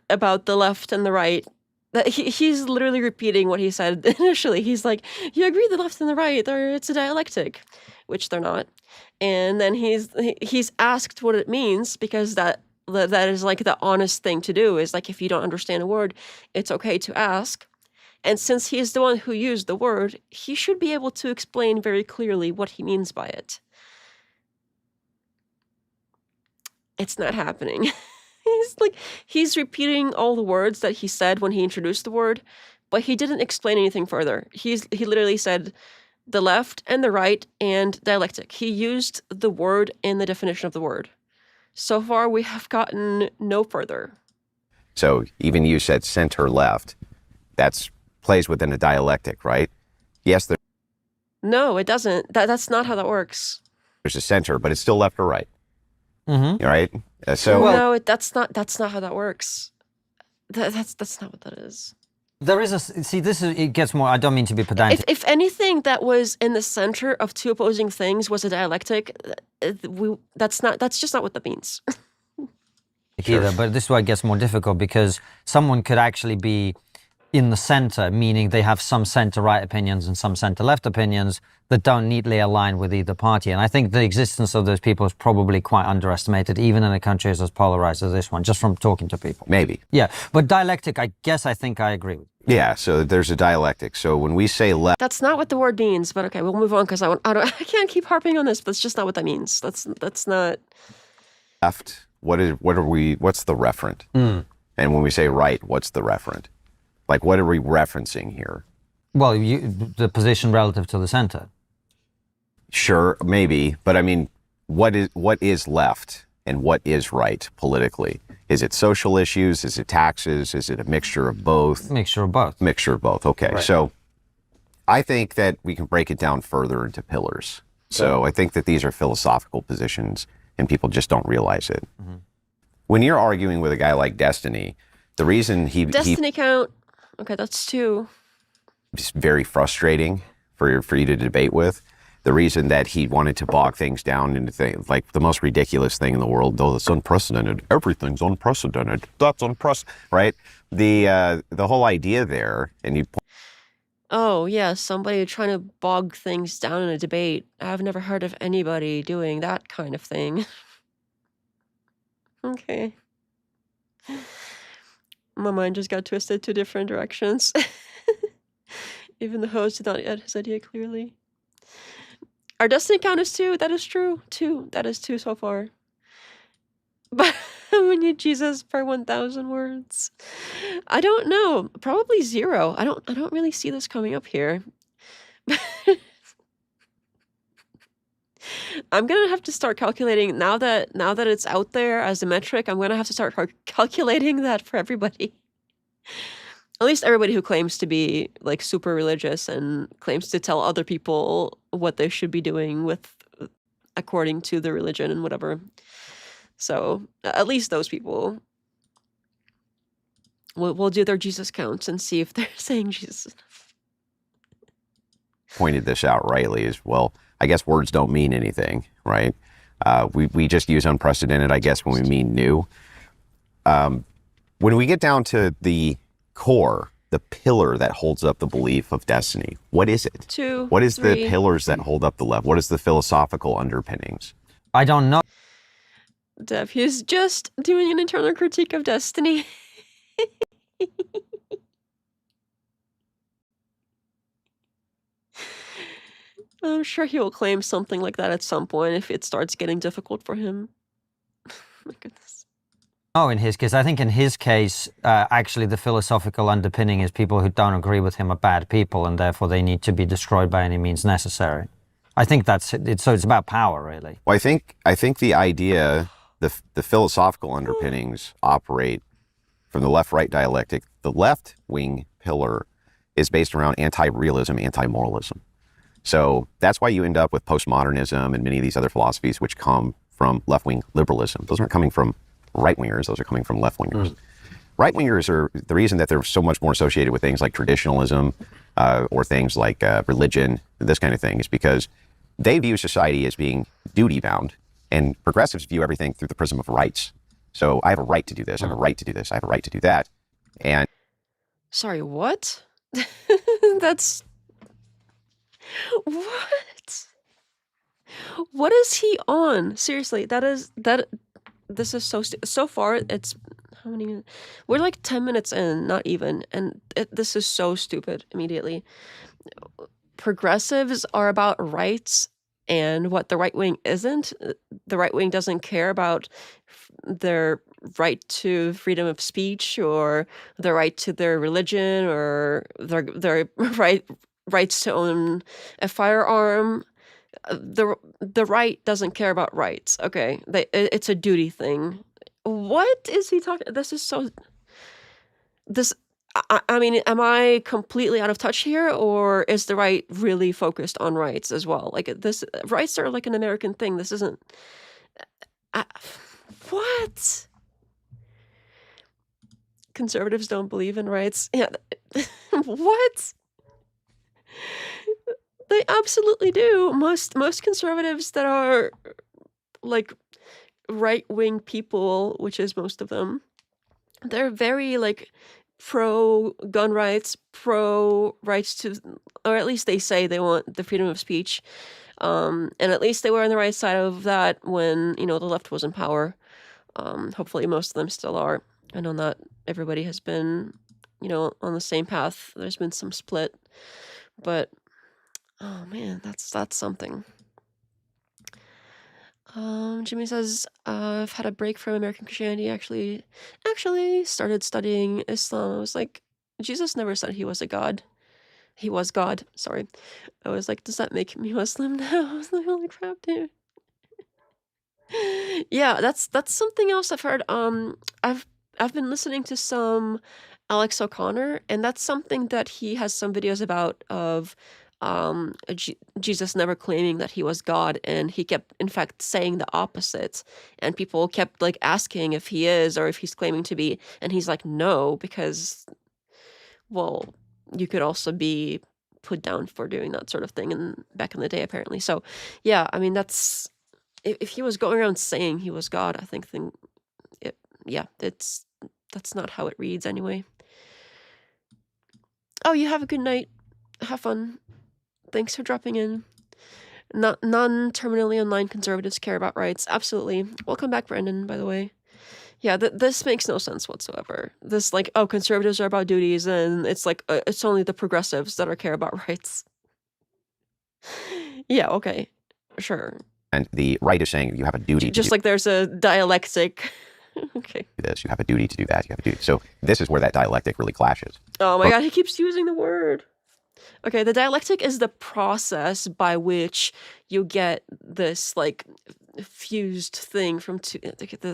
about the left and the right. That he's literally repeating what he said initially. He's like, you agree the left and the right, it's a dialectic, which they're not. And then he's asked what it means, because that is like the honest thing to do, is like if you don't understand a word, it's okay to ask. And since he's the one who used the word, he should be able to explain very clearly what he means by it. It's not happening. He's repeating all the words that he said when he introduced the word, but he didn't explain anything further. He literally said the left and the right and dialectic. He used the word in the definition of the word. So far, we have gotten no further. So even you said center left. That's plays within a dialectic, right? Yes, No, it doesn't. That's not how that works. there's a center, but it's still left or right. Mm-hmm. Right? No, that's not how that works. That's not what that is. There is see, this is, it gets more, I don't mean to be pedantic. If anything that was in the center of two opposing things was a dialectic, that's just not what that means. Either, but this is why it gets more difficult, because someone could actually be in the center, meaning they have some center-right opinions and some center-left opinions that don't neatly align with either party. And I think the existence of those people is probably quite underestimated, even in a country as polarized as this one, just from talking to people. Maybe. Yeah, but dialectic, I think I agree with. Yeah, so there's a dialectic. So when we say left, That's not what the word means, but okay, we'll move on because I can't keep harping on this, but that's just not what that means. That's not. what's the referent? And when we say right, what's the referent? Like, what are we referencing here? Well, the position relative to the center. Sure, maybe, but I mean, what is left and what is right politically? Is it social issues? Is it taxes? Is it a mixture of both? Mixture of both. Mixture of both. Okay, Right. So I think that we can break it down further into pillars. So I think that these are philosophical positions, and people just don't realize it. Mm-hmm. When you're arguing with a guy like Destiny, the reason Destiny count. Okay, that's 2. It's very frustrating for you to debate with. The reason that he wanted to bog things down into things like the most ridiculous thing in the world, though it's unprecedented. Everything's unprecedented. That's unprecedented, right? The whole idea there, and you. Oh yeah, somebody trying to bog things down in a debate. I've never heard of anybody doing that kind of thing. Okay. My mind just got twisted 2 different directions. Even the host did not get his idea clearly. Our destiny count is 2. That is true. 2. That is 2 so far. But we need Jesus per 1,000 words. I don't know. Probably 0. I don't really see this coming up here. I'm gonna have to start calculating now that it's out there as a metric. I'm gonna have to start calculating that for everybody. At least everybody who claims to be like super religious and claims to tell other people what they should be doing with according to the religion and whatever. So at least those people will do their Jesus counts and see if they're saying Jesus. Pointed this out rightly is, well, I guess words don't mean anything, right? We just use unprecedented, I guess, when we mean new. When we get down to the core, the pillar that holds up the belief of destiny, what is it? 2. What is 3. the pillars that hold up the left? What is the philosophical underpinnings? I don't know. Dev, he's just doing an internal critique of destiny. I'm sure he will claim something like that at some point if it starts getting difficult for him. My goodness. Oh, in his case, I think in his case, actually the philosophical underpinning is people who don't agree with him are bad people, and therefore they need to be destroyed by any means necessary. I think that's it. So it's about power, really. Well, I think the idea, the philosophical underpinnings operate from the left-right dialectic. The left-wing pillar is based around anti-realism, anti-moralism. So that's why you end up with postmodernism and many of these other philosophies which come from left-wing liberalism. Those aren't coming from right-wingers, those are coming from left-wingers. Right-wingers are, the reason that they're so much more associated with things like traditionalism or things like religion, this kind of thing, is because they view society as being duty-bound, and progressives view everything through the prism of rights. So I have a right to do this, I have a right to do this, I have a right to do that. And Sorry, what? That's... What? What is he on? Seriously, this is so far, it's... How many minutes? We're like 10 minutes in, not even, and this is so stupid immediately. Progressives are about rights and what the right wing isn't. The right wing doesn't care about their right to freedom of speech or their right to their religion or their rights to own a firearm. The right doesn't care about rights. Okay, it's a duty thing. What is he talking? This is so. This. I mean, am I completely out of touch here, or is the right really focused on rights as well? Like this, rights are like an American thing. This isn't. What? conservatives don't believe in rights. Yeah. What? They absolutely do. Most conservatives that are like right-wing people, which is most of them, they're very like pro gun rights, pro rights to, or at least they say they want the freedom of speech. And at least they were on the right side of that when, the left was in power. Hopefully most of them still are. I know not everybody has been, on the same path. There's been some split, but oh man, that's something. Jimmy says, I've had a break from American Christianity, actually started studying Islam. I was like, Jesus never said he was a god. He was God, sorry. I was like, does that make me Muslim now? I was like, holy crap, dude. Yeah, that's something else I've heard. I've been listening to some Alex O'Connor, and that's something that he has some videos about of Jesus never claiming that he was God, and he kept in fact saying the opposite, and people kept like asking if he is or if he's claiming to be, and he's like, no, because, well, you could also be put down for doing that sort of thing and back in the day apparently. So yeah, I mean, that's if he was going around saying he was God, I think that's not how it reads anyway. Oh, you have a good night. Have fun. Thanks for dropping in. Non-terminally online conservatives care about rights. Absolutely. Welcome back, Brendan, by the way. Yeah, this makes no sense whatsoever. This, like, oh, conservatives are about duties, and it's like, it's only the progressives that are care about rights. Yeah, okay. Sure. And the right is saying you have a duty to Just do like there's a dialectic. Okay. this, you have a duty to do that, you have a duty. So this is where that dialectic really clashes. Oh my god, he keeps using the word. Okay, the dialectic is the process by which you get this, like, fused thing from two.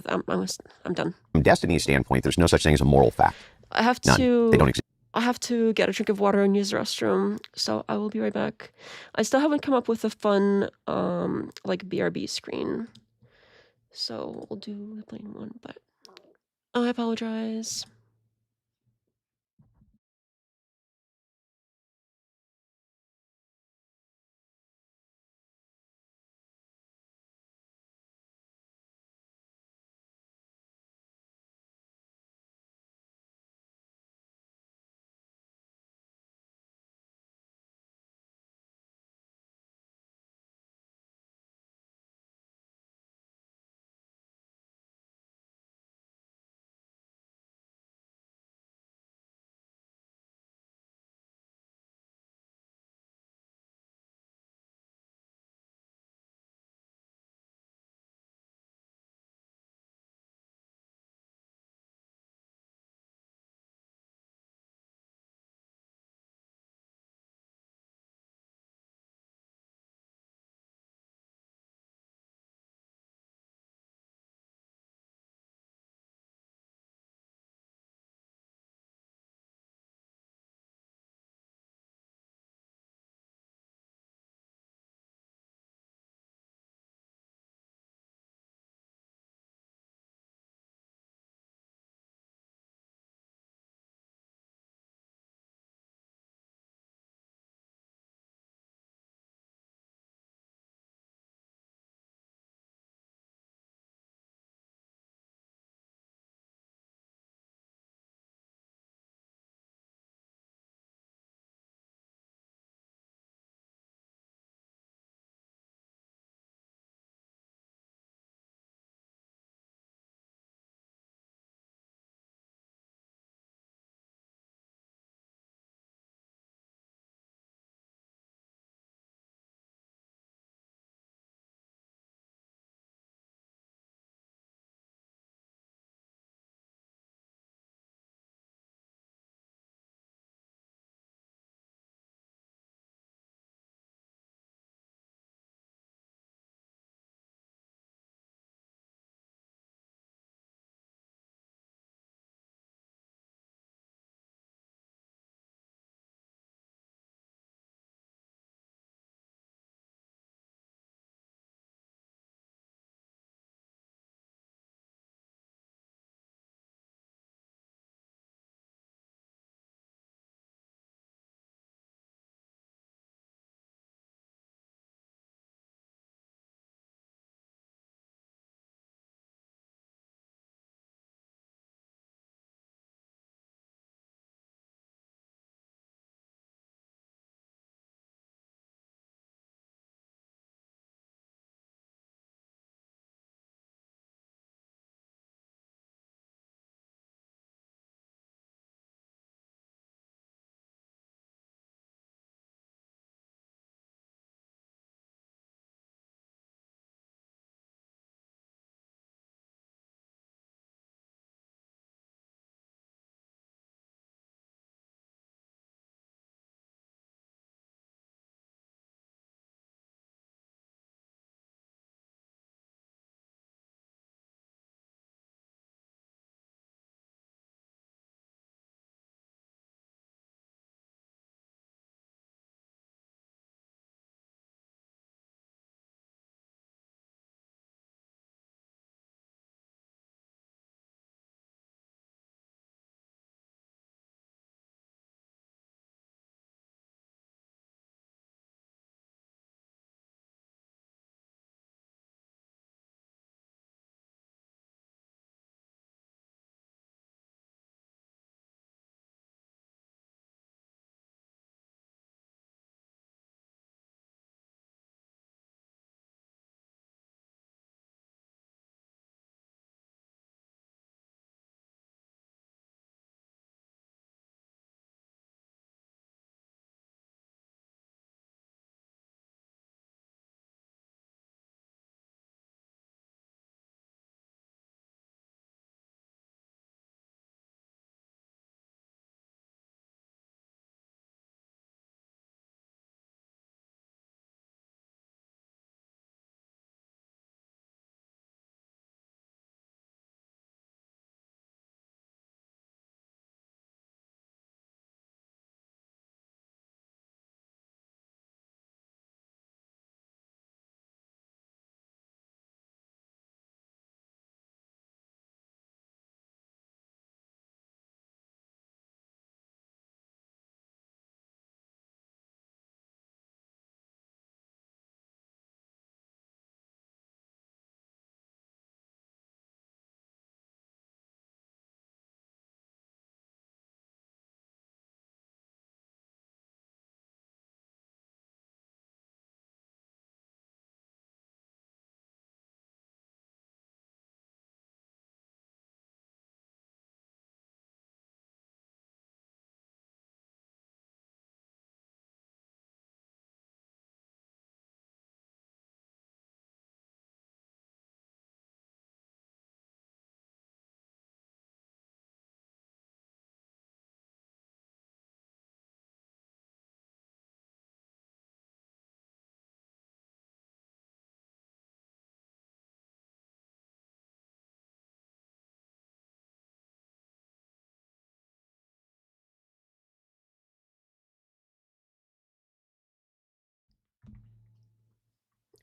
I'm done. From Destiny's standpoint, there's no such thing as a moral fact. I have None. to. They don't exist. I have to get a drink of water and use the restroom, so I will be right back. I still haven't come up with a fun, like, BRB screen, so we'll do the plain one, but I apologize.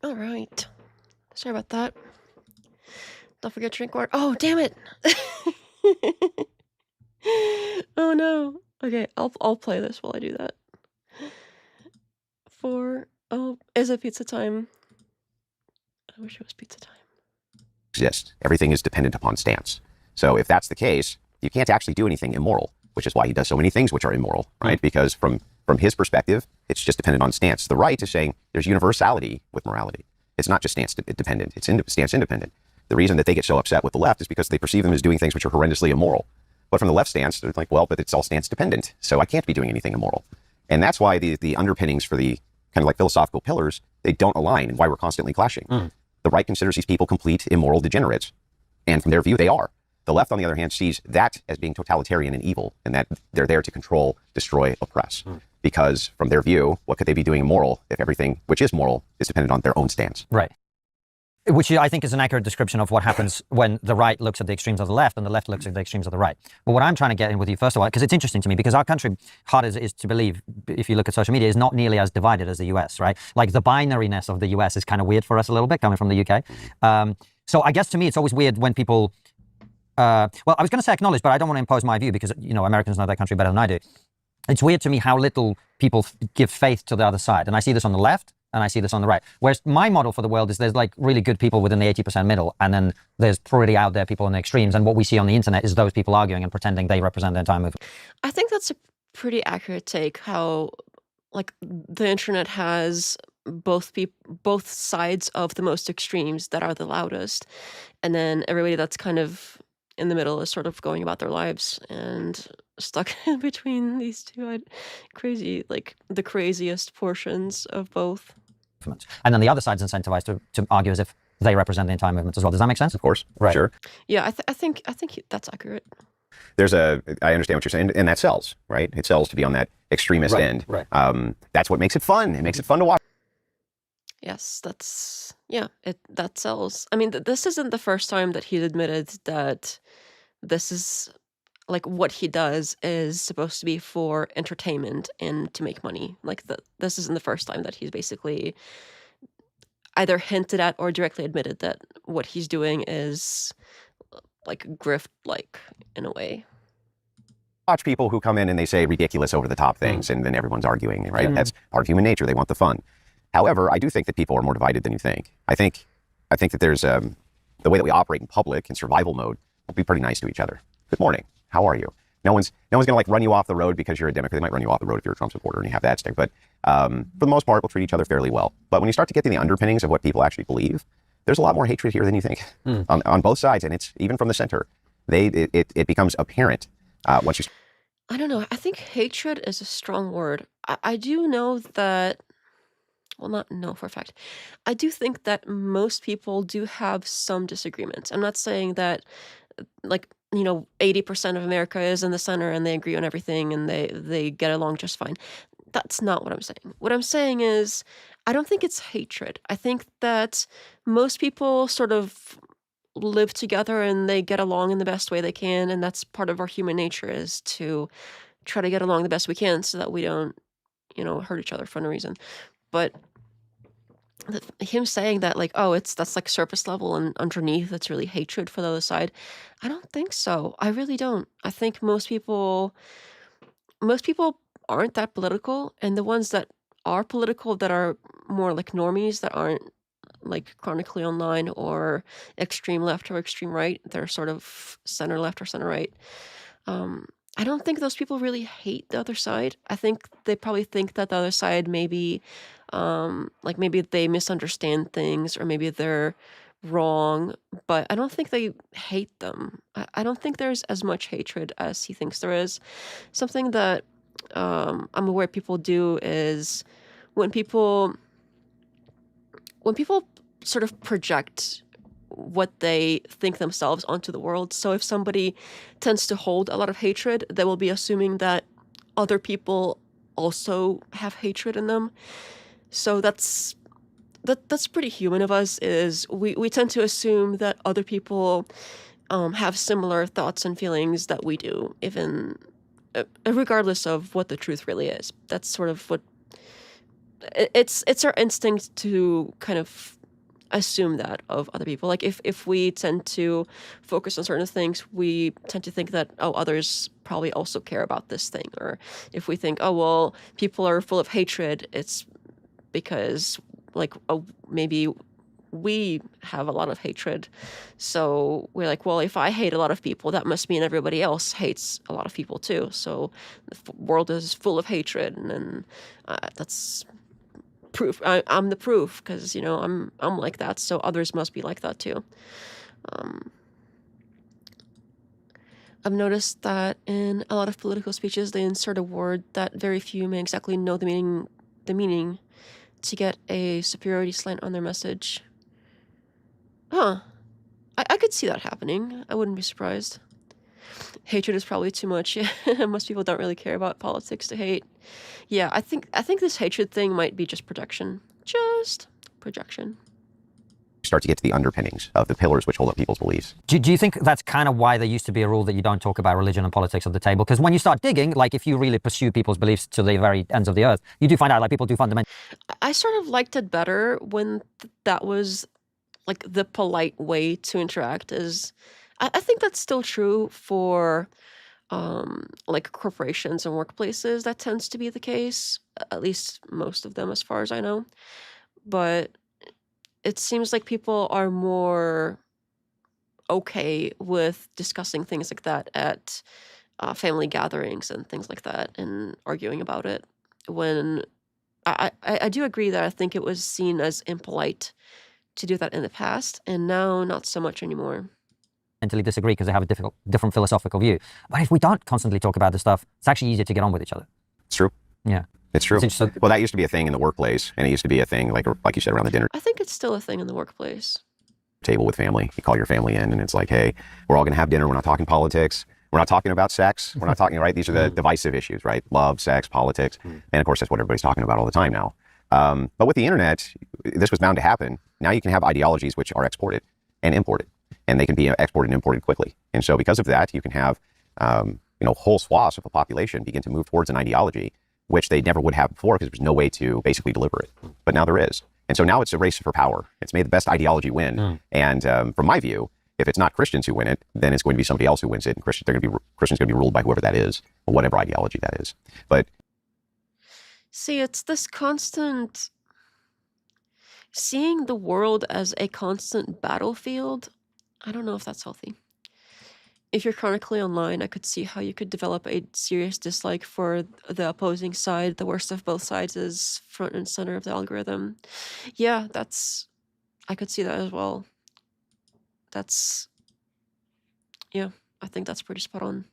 All right. Sorry about that. Don't forget to drink water. Oh, damn it. Oh no. Okay, I'll play this while I do that. Is it pizza time? I wish it was pizza time. Exist. Everything is dependent upon stance. So if that's the case, you can't actually do anything immoral, which is why he does so many things which are immoral, right? Because from his perspective, it's just dependent on stance. The right is saying there's universality with morality. It's not just stance dependent, it's stance independent. The reason that they get so upset with the left is because they perceive them as doing things which are horrendously immoral. But from the left stance, they're like, well, but it's all stance dependent, so I can't be doing anything immoral. And that's why the underpinnings for the kind of like philosophical pillars, they don't align, and why we're constantly clashing. The right considers these people complete immoral degenerates. And from their view, they are. The left, on the other hand, sees that as being totalitarian and evil, and that they're there to control, destroy, oppress. Because from their view, what could they be doing immoral if everything which is moral is dependent on their own stance? Right. Which I think is an accurate description of what happens when the right looks at the extremes of the left and the left looks at the extremes of the right. But what I'm trying to get in with you, first of all, because it's interesting to me, because our country, hard as it is to believe, if you look at social media, is not nearly as divided as the US, right? Like the binariness of the US is kind of weird for us a little bit, coming from the UK. So I guess to me, it's always weird when people, well, I was going to say acknowledge, but I don't want to impose my view because, you know, Americans know their country better than I do. It's weird to me how little people give faith to the other side. And I see this on the left, and I see this on the right. Whereas my model for the world is there's like really good people within the 80% middle, and then there's pretty out there people in the extremes. And what we see on the internet is those people arguing and pretending they represent the entire movement. I think that's a pretty accurate take, how like the internet has both sides of the most extremes that are the loudest, and then everybody that's kind of in the middle is sort of going about their lives and stuck in between these two. Crazy, like the craziest portions of both. And then the other side's incentivized to argue as if they represent the entire movement as well. Does that make sense? Of course, right. Sure. Yeah, I think that's accurate. I understand what you're saying, and that sells, right? It sells to be on that extremist end. Right. That's what makes it fun. It makes it fun to watch. Yes, that sells. I mean, this isn't the first time that he's admitted that this is like what he does is supposed to be for entertainment and to make money. Like this isn't the first time that he's basically either hinted at or directly admitted that what he's doing is like grift, like in a way. Watch people who come in and they say ridiculous over the top things, and then everyone's arguing, right? That's part of human nature. They want the fun. However, I do think that people are more divided than you think. I think that there's the way that we operate in public in survival mode. We'll be pretty nice to each other. Good morning. How are you? No one's gonna like run you off the road because you're a Democrat. They might run you off the road if you're a Trump supporter and you have that stick. But for the most part, we'll treat each other fairly well. But when you start to get to the underpinnings of what people actually believe, there's a lot more hatred here than you think on both sides, and it's even from the center. It becomes apparent once you. I don't know. I think hatred is a strong word. I do know that. Well, not know for a fact. I do think that most people do have some disagreements. I'm not saying that, like, 80% of America is in the center and they agree on everything and they get along just fine. That's not what I'm saying. What I'm saying is, I don't think it's hatred. I think that most people sort of live together and they get along in the best way they can, and that's part of our human nature, is to try to get along the best we can so that we don't, hurt each other for no reason. But him saying that, like, oh, that's like surface level and underneath it's really hatred for the other side, I don't think so. I really don't. I think most people aren't that political, and the ones that are political, that are more like normies, that aren't like chronically online or extreme left or extreme right, they're sort of center left or center right. I don't think those people really hate the other side. I think they probably think that the other side maybe maybe they misunderstand things, or maybe they're wrong, but I don't think they hate them. I don't think there's as much hatred as he thinks there is. Something that I'm aware people do is when people sort of project what they think themselves onto the world. So if somebody tends to hold a lot of hatred, they will be assuming that other people also have hatred in them. So that's pretty human of us, is we tend to assume that other people have similar thoughts and feelings that we do, even regardless of what the truth really is. That's sort of what it's our instinct to kind of assume that of other people. Like if we tend to focus on certain things, we tend to think that, oh, others probably also care about this thing. Or if we think, oh, well, people are full of hatred, it's because like, oh, maybe we have a lot of hatred. So we're like, well, if I hate a lot of people, that must mean everybody else hates a lot of people too. So the world is full of hatred, and then that's proof. I'm the proof, because I'm like that, so others must be like that too. I've noticed that in a lot of political speeches, they insert a word that very few may exactly know the meaning to get a superiority slant on their message. Huh. I could see that happening. I wouldn't be surprised. Hatred is probably too much. Most people don't really care about politics to hate. Yeah, I think this hatred thing might be just projection. Just projection. Start to get to the underpinnings of the pillars which hold up people's beliefs. Do you think that's kind of why there used to be a rule that you don't talk about religion and politics at the table? Because when you start digging, like if you really pursue people's beliefs to the very ends of the earth, you do find out like people do fundamentally. I sort of liked it better when that was like the polite way to interact. I think that's still true for like corporations and workplaces. That tends to be the case, at least most of them as far as I know. But it seems like people are more okay with discussing things like that at family gatherings and things like that, and arguing about it. When I do agree that I think it was seen as impolite to do that in the past, and now not so much anymore. Mentally disagree because they have a different philosophical view. But if we don't constantly talk about this stuff, it's actually easier to get on with each other. It's true. Yeah. It's true. Well, that used to be a thing in the workplace, and it used to be a thing, like you said, around the dinner I think it's still a thing in the workplace. table with family. You call your family in, and it's like, hey, we're all going to have dinner. We're not talking politics. We're not talking about sex. We're not talking, right? These are the divisive issues, right? Love, sex, politics. And of course, that's what everybody's talking about all the time now. But with the internet, this was bound to happen. Now you can have ideologies which are exported and imported, and they can be exported and imported quickly. And so because of that, you can have, whole swaths of the population begin to move towards an ideology which they never would have before because there's no way to basically deliver it. But now there is. And so now it's a race for power. It's made the best ideology win. And from my view, if it's not Christians who win it, then it's going to be somebody else who wins it. And Christians are going to be ruled by whoever that is, or whatever ideology that is. But see, it's this constant seeing the world as a constant battlefield. I don't know if that's healthy. If you're chronically online, I could see how you could develop a serious dislike for the opposing side. The worst of both sides is front and center of the algorithm. Yeah, I could see that as well. I think that's pretty spot on.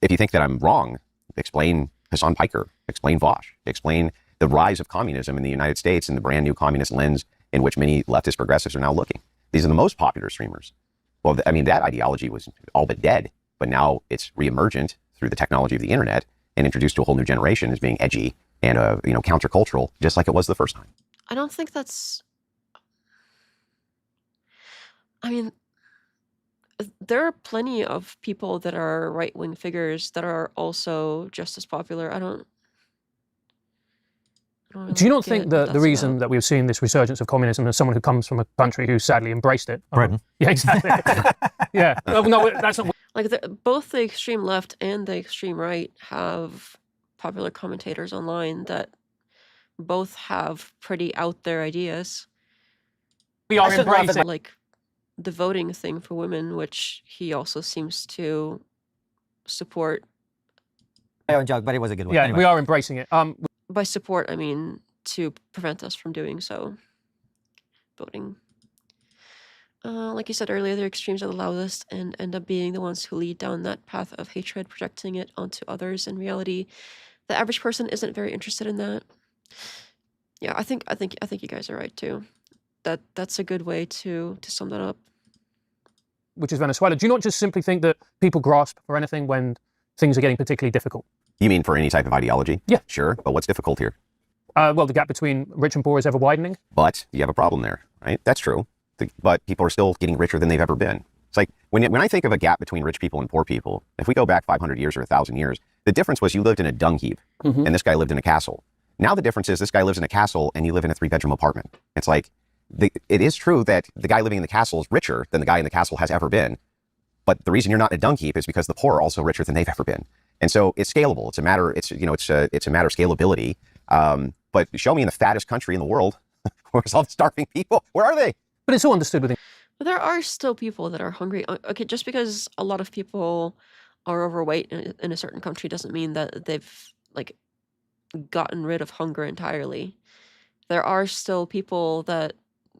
if you think that I'm wrong, explain Hassan Piker, explain Vosh, explain the rise of communism in the United States and the brand new communist lens in which many leftist progressives are now looking. These are the most popular streamers. Well, I mean, that ideology was all but dead, but now it's reemergent through the technology of the internet and introduced to a whole new generation as being edgy and countercultural, just like it was the first time. I don't think that's... I mean, there are plenty of people that are right-wing figures that are also just as popular. I don't really Do you not get think what that the that's reason about. that we've seen this resurgence of communism as someone who comes from a country who sadly embraced it? Britain. Yeah, exactly. Yeah. No, that's not... Like, both the extreme left and the extreme right have popular commentators online that both have pretty out there ideas. We are Also, embracing... like the voting thing for women, which he also seems to support. My own joke, but it was a good one. Yeah, Anyway. we are embracing it. By support, I mean to prevent us from doing so. Voting. Like you said earlier, the extremes are the loudest and end up being the ones who lead down that path of hatred, projecting it onto others. In reality, the average person isn't very interested in that. Yeah, I think you guys are right too. That's a good way to sum that up. Which is Venezuela. Do you not just simply think that people grasp for anything when things are getting particularly difficult? You mean for any type of ideology? Yeah. Sure, but what's difficult here? Well, the gap between rich and poor is ever widening. But you have a problem there, right? That's true. But people are still getting richer than they've ever been. It's like when I think of a gap between rich people and poor people, if we go back 500 years or 1,000 years, the difference was you lived in a dung heap and this guy lived in a castle. Now the difference is this guy lives in a castle and you live in a 3-bedroom apartment. It's like, it is true that the guy living in the castle is richer than the guy in the castle has ever been. But the reason you're not in a dung heap is because the poor are also richer than they've ever been. And so it's scalable. It's a matter, it's a matter of scalability. But show me in the fattest country in the world, where's all the starving people? Where are they? But it's all understood within. But there are still people that are hungry. Okay, just because a lot of people are overweight in a certain country doesn't mean that they've like gotten rid of hunger entirely. There are still people that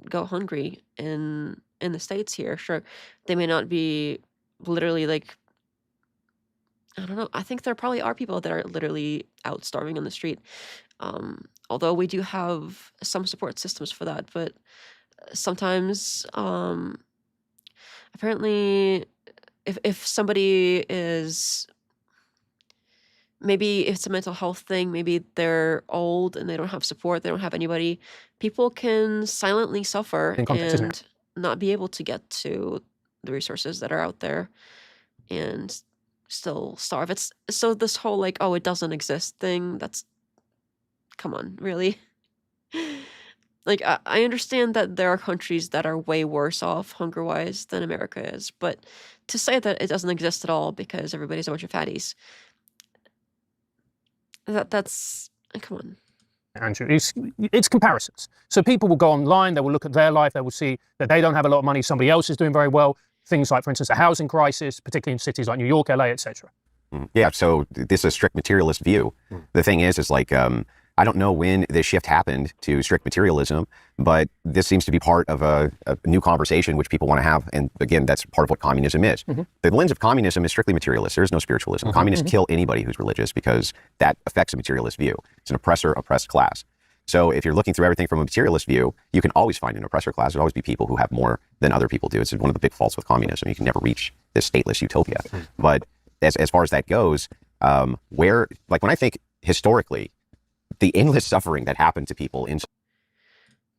go hungry in the States here. Sure, they may not be literally like, I don't know. I think there probably are people that are literally out starving on the street. Although we do have some support systems for that, but sometimes apparently if somebody is, maybe it's a mental health thing, maybe they're old and they don't have support, they don't have anybody, people can silently suffer In context, isn't and not be able to get to the resources that are out there and still starve. It's so this whole like, oh, it doesn't exist thing, that's, come on, really? Like, I understand that there are countries that are way worse off hunger-wise than America is, but to say that it doesn't exist at all because everybody's a bunch of fatties, that's, come on. Andrew, it's comparisons. So people will go online, they will look at their life, they will see that they don't have a lot of money, somebody else is doing very well. Things like, for instance, a housing crisis, particularly in cities like New York, LA, etc. Yeah, so this is a strict materialist view. The thing is like, I don't know when this shift happened to strict materialism, but this seems to be part of a new conversation which people want to have. And again, that's part of what communism is. The lens of communism is strictly materialist. There is no spiritualism. Communists kill anybody who's religious because that affects a materialist view. It's an oppressor-oppressed class. So if you're looking through everything from a materialist view, you can always find an oppressor class. There'll always be people who have more than other people do. It's one of the big faults with communism. You can never reach this stateless utopia. But as far as that goes, when I think historically, the endless suffering that happened to people in...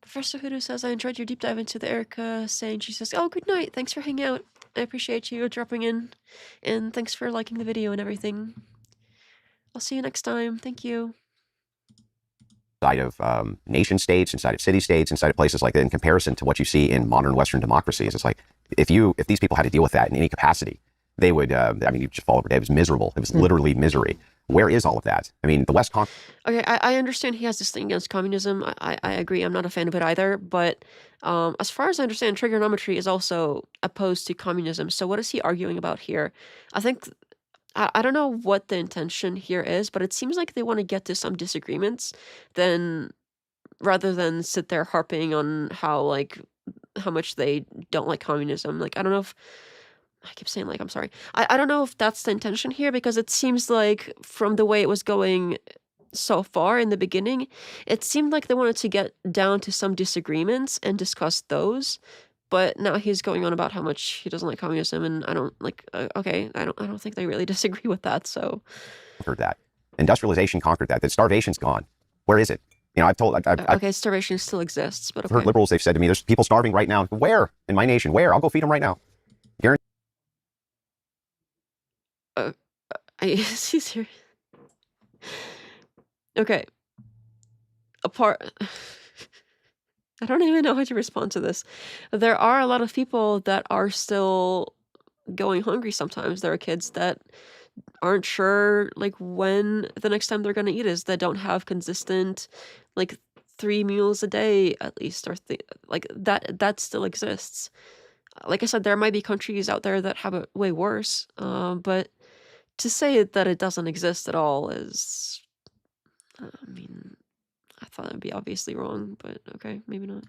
Professor Hoodoo says, I enjoyed your deep dive into the Erika saying, she says, oh, good night. Thanks for hanging out. I appreciate you dropping in. And thanks for liking the video and everything. I'll see you next time. Thank you. Inside of nation states, inside of city states, inside of places like that, in comparison to what you see in modern Western democracies. It's like, if these people had to deal with that in any capacity, they would, you just fall over dead. It was miserable. It was literally misery. Where is all of that? I mean, the West... Okay, I understand he has this thing against communism. I agree. I'm not a fan of it either. But as far as I understand, Triggernometry is also opposed to communism. So what is he arguing about here? I think... I don't know what the intention here is, but it seems like they want to get to some disagreements rather than sit there harping on how much they don't like communism. Like, I don't know if... I keep saying like, I'm sorry. I don't know if that's the intention here, because it seems like from the way it was going so far in the beginning, it seemed like they wanted to get down to some disagreements and discuss those. But now he's going on about how much he doesn't like communism, and I don't like. Okay, I don't think they really disagree with that. So, conquered that. Industrialization conquered that. That starvation's gone. Where is it? You know, okay, starvation still exists, but okay. I've heard liberals. They've said to me, "There's people starving right now." Where in my nation? Where? I'll go feed them right now. Guarantee. He's here. Okay. I don't even know how to respond to this. There are a lot of people that are still going hungry sometimes. There are kids that aren't sure like when the next time they're going to eat is, that don't have consistent like 3 meals a day at least, or like that still exists. Like I said, there might be countries out there that have it way worse, but to say that it doesn't exist at all is, I mean, I thought it would be obviously wrong, but okay, maybe not.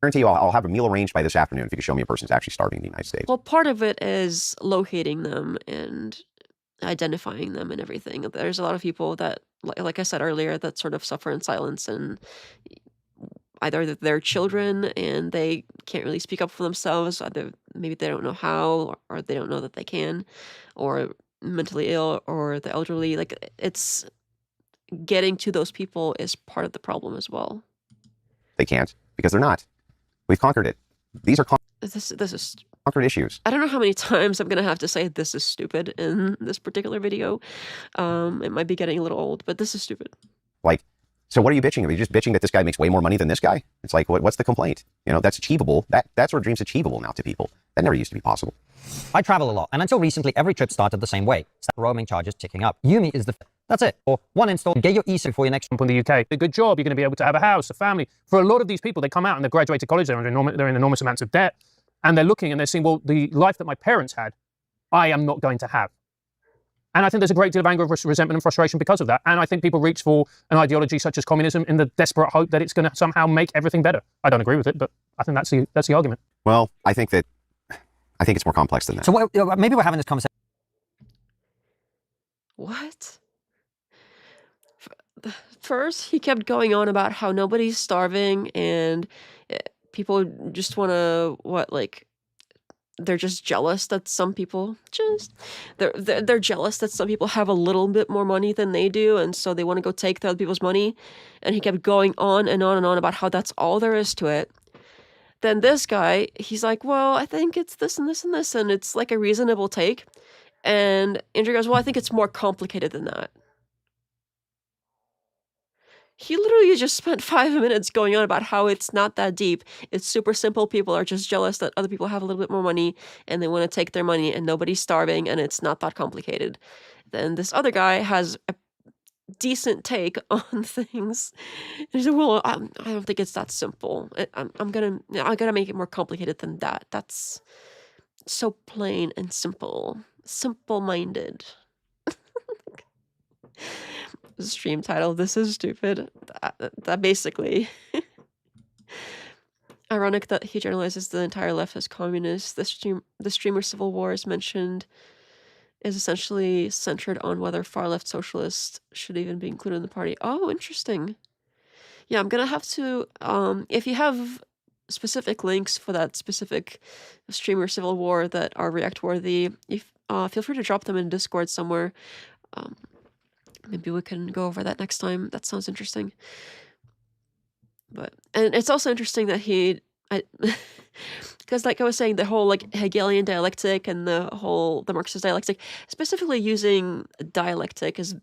Guarantee you, I'll have a meal arranged by this afternoon if you can show me a person who's actually starving in the United States. Well, part of it is locating them and identifying them and everything. There's a lot of people that, like I said earlier, that sort of suffer in silence, and either they're children and they can't really speak up for themselves, either maybe they don't know how, or they don't know that they can, or mentally ill, or the elderly. Like, it's getting to those people is part of the problem as well. They can't, because they're not. We've conquered it. These are this is conquered issues. I don't know how many times I'm gonna have to say this is stupid in this particular video. It might be getting a little old, but this is stupid. Like, So what are you bitching about? Are you just bitching that this guy makes way more money than this guy? It's like, what's the complaint? You know, that's achievable. That sort of dream's achievable now to people. That never used to be possible. I travel a lot, and until recently, every trip started the same way. Roaming charges ticking up. Yumi is that's it. Or one install, get your ESO for your next in the UK. A good job, you're going to be able to have a house, a family. For a lot of these people, they come out and they've graduated college, they're in enormous amounts of debt, and they're looking and they're saying, well, the life that my parents had, I am not going to have. And I think there's a great deal of anger, resentment, and frustration because of that. And I think people reach for an ideology such as communism in the desperate hope that it's going to somehow make everything better. I don't agree with it, but I think that's the argument. Well, I think it's more complex than that. So maybe we're having this conversation. What? First, he kept going on about how nobody's starving and people just want to, they're just jealous that some people they're jealous that some people have a little bit more money than they do, and so they want to go take the other people's money. And he kept going on and on and on about how that's all there is to it. Then this guy, he's like, well, I think it's this and this and this, and it's like a reasonable take. And Andrew goes, well, I think it's more complicated than that. He literally just spent 5 minutes going on about how it's not that deep. It's super simple. People are just jealous that other people have a little bit more money and they want to take their money, and nobody's starving, and it's not that complicated. Then this other guy has a decent take on things. And he said, well, I don't think it's that simple. I'm gonna make it more complicated than that. That's so plain and simple. Simple-minded. Stream title, This is Stupid. That basically. Ironic that he generalizes the entire left as communist. The streamer Civil War is mentioned is essentially centered on whether far-left socialists should even be included in the party. Oh, interesting. Yeah, I'm gonna have to, if you have specific links for that specific streamer Civil War that are react-worthy, feel free to drop them in Discord somewhere. Maybe we can go over that next time. That sounds interesting. And it's also interesting that because like I was saying, the whole like Hegelian dialectic and the Marxist dialectic, specifically using dialectic is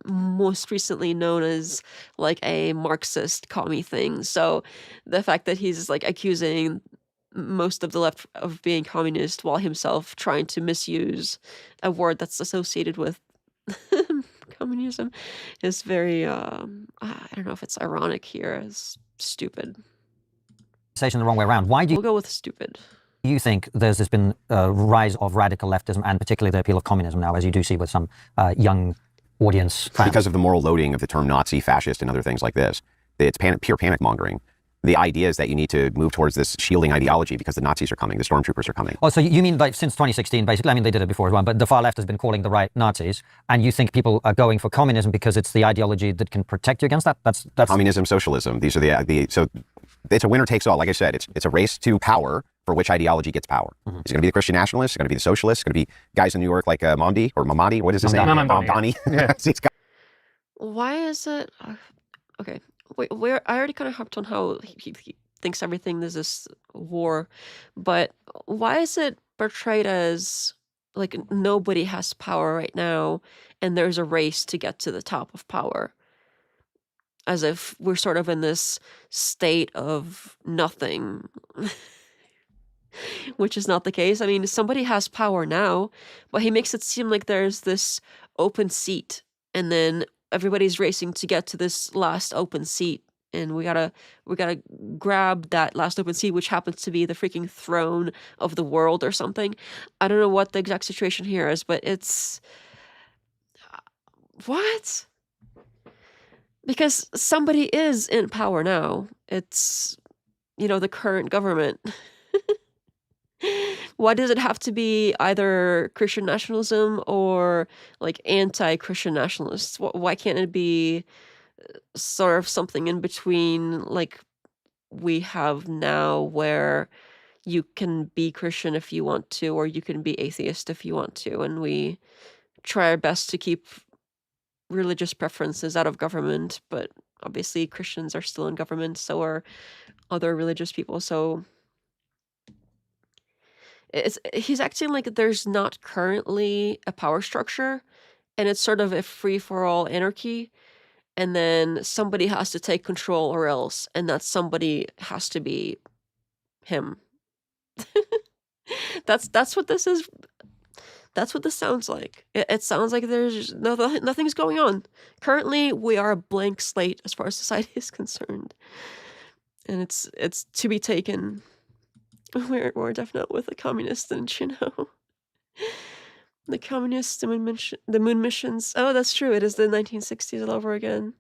most recently known as like a Marxist commie thing. So the fact that he's like accusing most of the left of being communist while himself trying to misuse a word that's associated with communism is very, I don't know if it's ironic here, as stupid. The wrong way around. Why do We'll go with stupid. you think there's been a rise of radical leftism and particularly the appeal of communism now, as you do see with some young audience fans? Because of the moral loading of the term Nazi, fascist, and other things like this. It's pure panic mongering. The idea is that you need to move towards this shielding ideology because the Nazis are coming, the stormtroopers are coming. Oh, so you mean like since 2016, basically? I mean, they did it before as well, but the far left has been calling the right Nazis, and you think people are going for communism because it's the ideology that can protect you against that? That's Communism, socialism. These are so it's a winner takes all. Like I said, it's a race to power for which ideology gets power. Mm-hmm. It's going to be the Christian nationalists. It's going to be the socialists. It's going to be guys in New York like Mamdi or Mamadi. What is his name? Mamdani. Yeah. Why is it? Okay, wait. I already kind of harped on how he thinks everything is this war, but why is it portrayed as like nobody has power right now and there's a race to get to the top of power? As if we're sort of in this state of nothing, which is not the case. I mean, somebody has power now, but he makes it seem like there's this open seat and then everybody's racing to get to this last open seat. And we gotta grab that last open seat, which happens to be the freaking throne of the world or something. I don't know what the exact situation here is, but it's what? Because somebody is in power now. It's, the current government. Why does it have to be either Christian nationalism or like anti-Christian nationalists? Why can't it be sort of something in between like we have now, where you can be Christian if you want to, or you can be atheist if you want to, and we try our best to keep religious preferences out of government, but obviously Christians are still in government, so are other religious people. So he's acting like there's not currently a power structure, and it's sort of a free-for-all anarchy. and then somebody has to take control or else, and that somebody has to be him. That's what this is. That's what this sounds like. It sounds like there's nothing's going on. Currently, we are a blank slate as far as society is concerned, and it's to be taken. We're definitely with the communists, didn't you know? The communists, the moon missions. Oh, that's true. It is the 1960s all over again.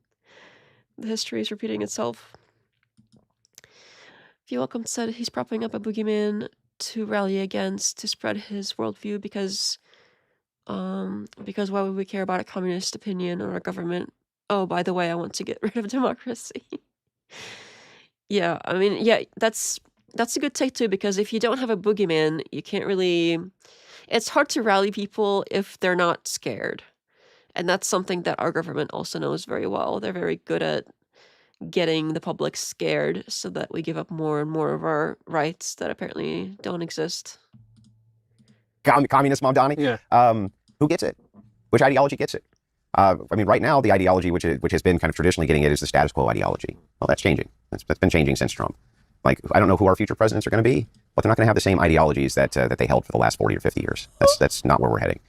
The history is repeating itself. View Welcome said he's propping up a boogeyman to rally against, to spread his worldview because why would we care about a communist opinion or a government? Oh, by the way, I want to get rid of democracy. Yeah, I mean, yeah, that's a good take too, because if you don't have a boogeyman, you can't really. It's hard to rally people if they're not scared, and that's something that our government also knows very well. They're very good at getting the public scared so that we give up more and more of our rights that apparently don't exist. Communist Mamdani? Yeah. Who gets it? Which ideology gets it? I mean, right now, the ideology which has been kind of traditionally getting it is the status quo ideology. Well, that's changing. That's been changing since Trump. Like, I don't know who our future presidents are going to be, but they're not going to have the same ideologies that they held for the last 40 or 50 years. That's not where we're heading.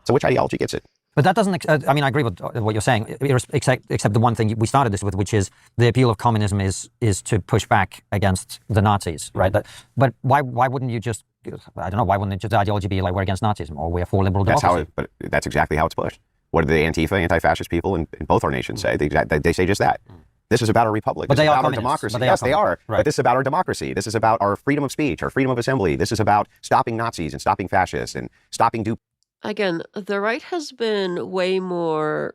So which ideology gets it? But that doesn't, I mean, I agree with what you're saying, except the one thing we started this with, which is the appeal of communism is to push back against the Nazis, right? But why wouldn't you just, I don't know, why wouldn't the ideology be like we're against Nazism or we're for liberal democracy? But that's exactly how it's pushed. What do the Antifa, anti-fascist people in both our nations say? They say just that. This is about our republic. But this they is are about our communists. democracy. But Yes, they are. Right. But this is about our democracy. This is about our freedom of speech, our freedom of assembly. This is about stopping Nazis and stopping fascists and stopping Again, the right has been way more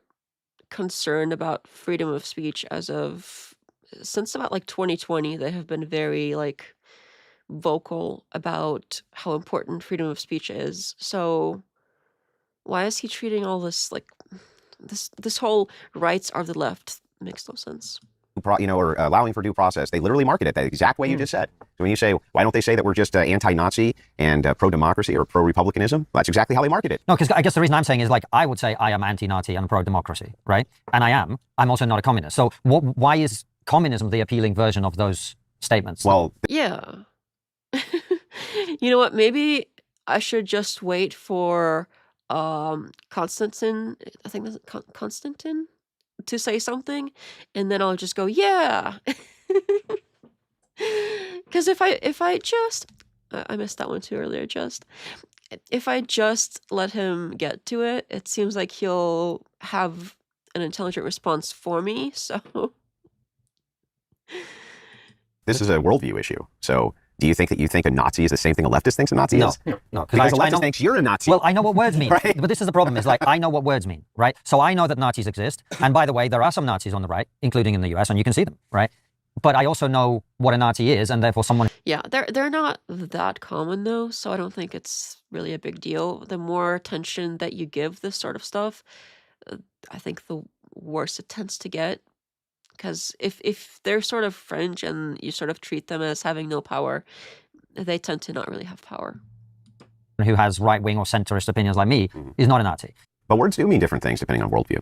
concerned about freedom of speech since about like 2020. They have been very like vocal about how important freedom of speech is. So why is he treating all this like this whole rights are the left? Makes no sense. or allowing for due process. They literally market it the exact way you just said. So when you say, why don't they say that we're just anti-Nazi and pro-democracy or pro-republicanism? Well, that's exactly how they market it. No, because I guess the reason I'm saying is like, I would say I am anti-Nazi and pro-democracy, right? And I am. I'm also not a communist. So why is communism the appealing version of those statements? Well, Yeah. You know what? Maybe I should just wait for Constantine. I think that's Constantine to say something, and then I'll just go, yeah. Because if I just, I missed that one too earlier. If I just let him get to it, it seems like he'll have an intelligent response for me. So this is a worldview issue. So do you think that you think a Nazi is the same thing a leftist thinks a Nazi is? No, Because a leftist thinks you're a Nazi. Well, I know what words mean, Right? but this is the problem, is like, I know what words mean, right? So I know that Nazis exist, and by the way, there are some Nazis on the right, including in the US, and you can see them, right? But I also know what a Nazi is, and therefore someone... yeah, they're not that common though, so I don't think it's really a big deal. The more attention that you give this sort of stuff, I think the worse it tends to get. Because if they're sort of fringe and you sort of treat them as having no power, they tend to not really have power. who has right-wing or centrist opinions like me is not a Nazi. But words do mean different things depending on worldview.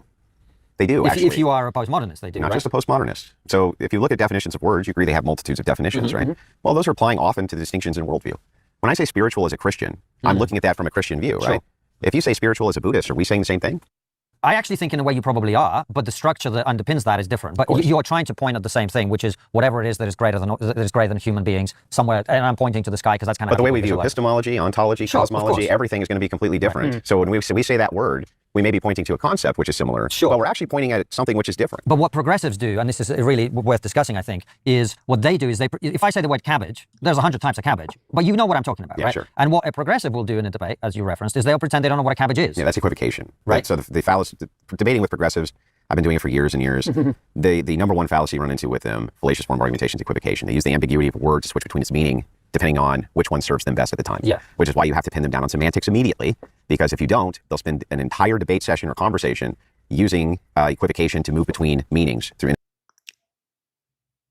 They do, actually. If you are a postmodernist, they do, Not right? just a postmodernist. So if you look at definitions of words, you agree they have multitudes of definitions, right? Well, those are applying often to the distinctions in worldview. When I say spiritual as a Christian, I'm looking at that from a Christian view, right? Sure. If you say spiritual as a Buddhist, are we saying the same thing? I actually think in a way you probably are, but the structure that underpins that is different. But you're trying to point at the same thing, which is whatever it is that is greater than human beings somewhere. And I'm pointing to the sky because that's kind of. But the way we view epistemology, ontology, Sure, cosmology, everything is going to be completely different. So when we say that word, we may be pointing to a concept which is similar, but we're actually pointing at something which is different. But what progressives do, and this is really worth discussing, I think, is what they do is if I say the word cabbage, there's 100 types of cabbage, but you know what I'm talking about, right? Sure. And what a progressive will do in a debate, as you referenced, is they'll pretend they don't know what a cabbage is. Yeah, that's equivocation, Right. So the fallacy, debating with progressives, I've been doing it for years and years. The number one fallacy you run into with them, fallacious form of argumentation, is equivocation. They use the ambiguity of a word to switch between its meaning, depending on which one serves them best at the time. Yeah. Which is why you have to pin them down on semantics immediately, because if you don't, they'll spend an entire debate session or conversation using equivocation to move between meanings through.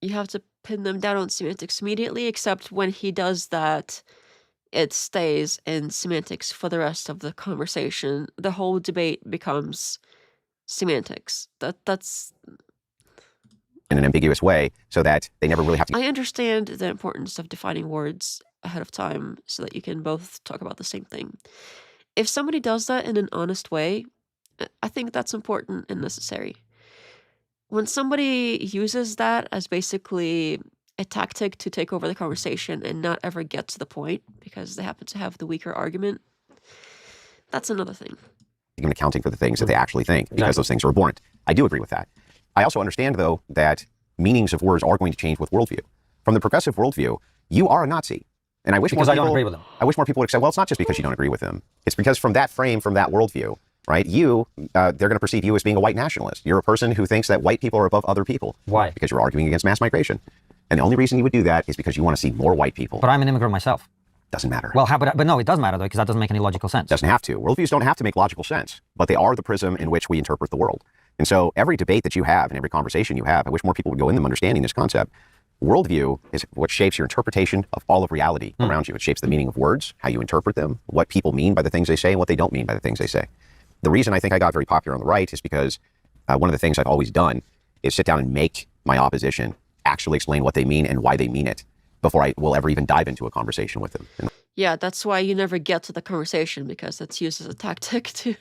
You have to pin them down on semantics immediately, except when he does that, it stays in semantics for the rest of the conversation. The whole debate becomes semantics. That's in an ambiguous way so that they never really have to. I understand the importance of defining words ahead of time so that you can both talk about the same thing. If somebody does that in an honest way, I think that's important and necessary. When somebody uses that as basically a tactic to take over the conversation and not ever get to the point because they happen to have the weaker argument, that's another thing. Even accounting for the things that they actually think, because those things are abhorrent. I do agree with that. I also understand, though, that meanings of words are going to change with worldview. From the progressive worldview, you are a Nazi. And I wish because more people, I don't agree with them. I wish more people would accept, well, it's not just because you don't agree with them. It's because from that frame, from that worldview, right, they're going to perceive you as being a white nationalist. You're a person who thinks that white people are above other people. Why? Because you're arguing against mass migration. And the only reason you would do that is because you want to see more white people. But I'm an immigrant myself. Doesn't matter. Well, but no, it does matter, though, because that doesn't make any logical sense. Doesn't have to. Worldviews don't have to make logical sense, but they are the prism in which we interpret the world. And so every debate that you have and every conversation you have, I wish more people would go in them understanding this concept. Worldview is what shapes your interpretation of all of reality around you. It shapes the meaning of words, how you interpret them, what people mean by the things they say, and what they don't mean by the things they say. The reason I think I got very popular on the right is because one of the things I've always done is sit down and make my opposition actually explain what they mean and why they mean it before I will ever even dive into a conversation with them. Yeah, that's why you never get to the conversation, because it's used as a tactic to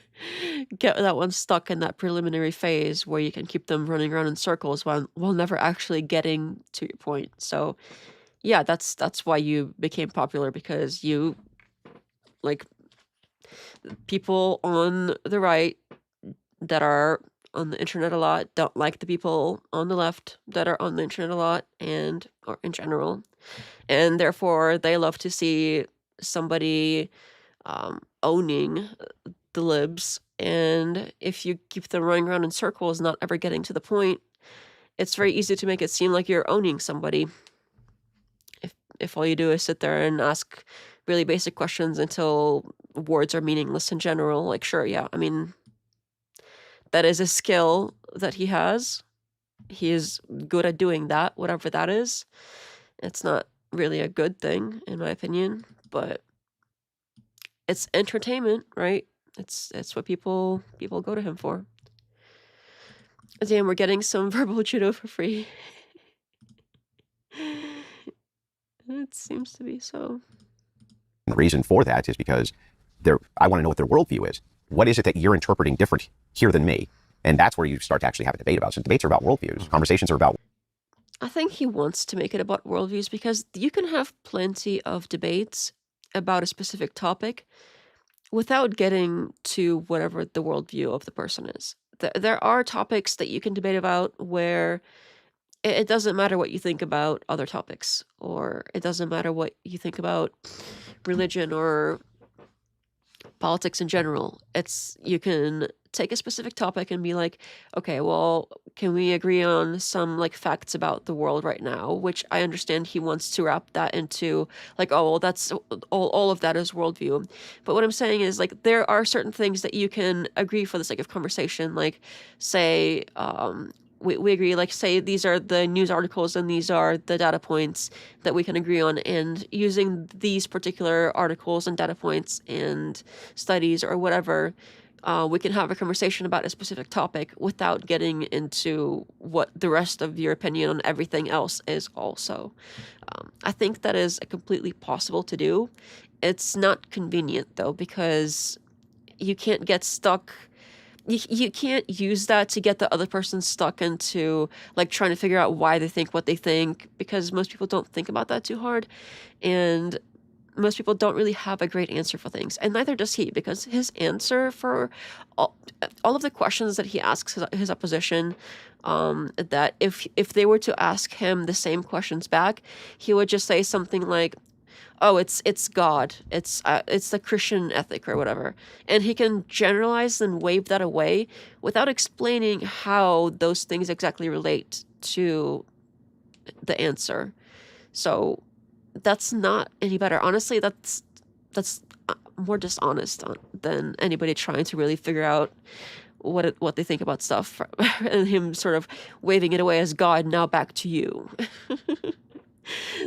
get that one stuck in that preliminary phase where you can keep them running around in circles while never actually getting to your point. So yeah, that's why you became popular, because you, like, people on the right that are on the internet a lot don't like the people on the left that are on the internet a lot or in general. And therefore they love to see somebody owning the libs. And if you keep them running around in circles, not ever getting to the point, it's very easy to make it seem like you're owning somebody. If all you do is sit there and ask really basic questions until words are meaningless in general, like, sure, yeah, I mean, that is a skill that he has. He is good at doing that, whatever that is. It's not really a good thing, in my opinion, but it's entertainment, right? It's what people go to him for. Damn, we're getting some verbal judo for free. It seems to be so. And the reason for that is because I want to know what their worldview is. What is it that you're interpreting different here than me? And that's where you start to actually have a debate about. So debates are about worldviews. Conversations are about. I think he wants to make it about worldviews because you can have plenty of debates about a specific topic without getting to whatever the worldview of the person is. There are topics that you can debate about where it doesn't matter what you think about other topics, or it doesn't matter what you think about religion or politics in general. You can take a specific topic and be like, okay, well, can we agree on some like facts about the world right now? Which I understand he wants to wrap that into like, oh, well, that's all of that is worldview. But what I'm saying is, like, there are certain things that you can agree for the sake of conversation. Like, say, we agree, like, say these are the news articles and these are the data points that we can agree on, and using these particular articles and data points and studies or whatever, we can have a conversation about a specific topic without getting into what the rest of your opinion on everything else is also. I think that is completely possible to do. It's not convenient, though, because you can't get stuck. You can't use that to get the other person stuck into like trying to figure out why they think what they think, because most people don't think about that too hard, and most people don't really have a great answer for things, and neither does he, because his answer for all of the questions that he asks his opposition, that if they were to ask him the same questions back, he would just say something like, oh, it's God, it's the Christian ethic or whatever. And he can generalize and wave that away without explaining how those things exactly relate to the answer. So that's not any better. Honestly, that's more dishonest than anybody trying to really figure out what they think about stuff, and him sort of waving it away as God, now back to you.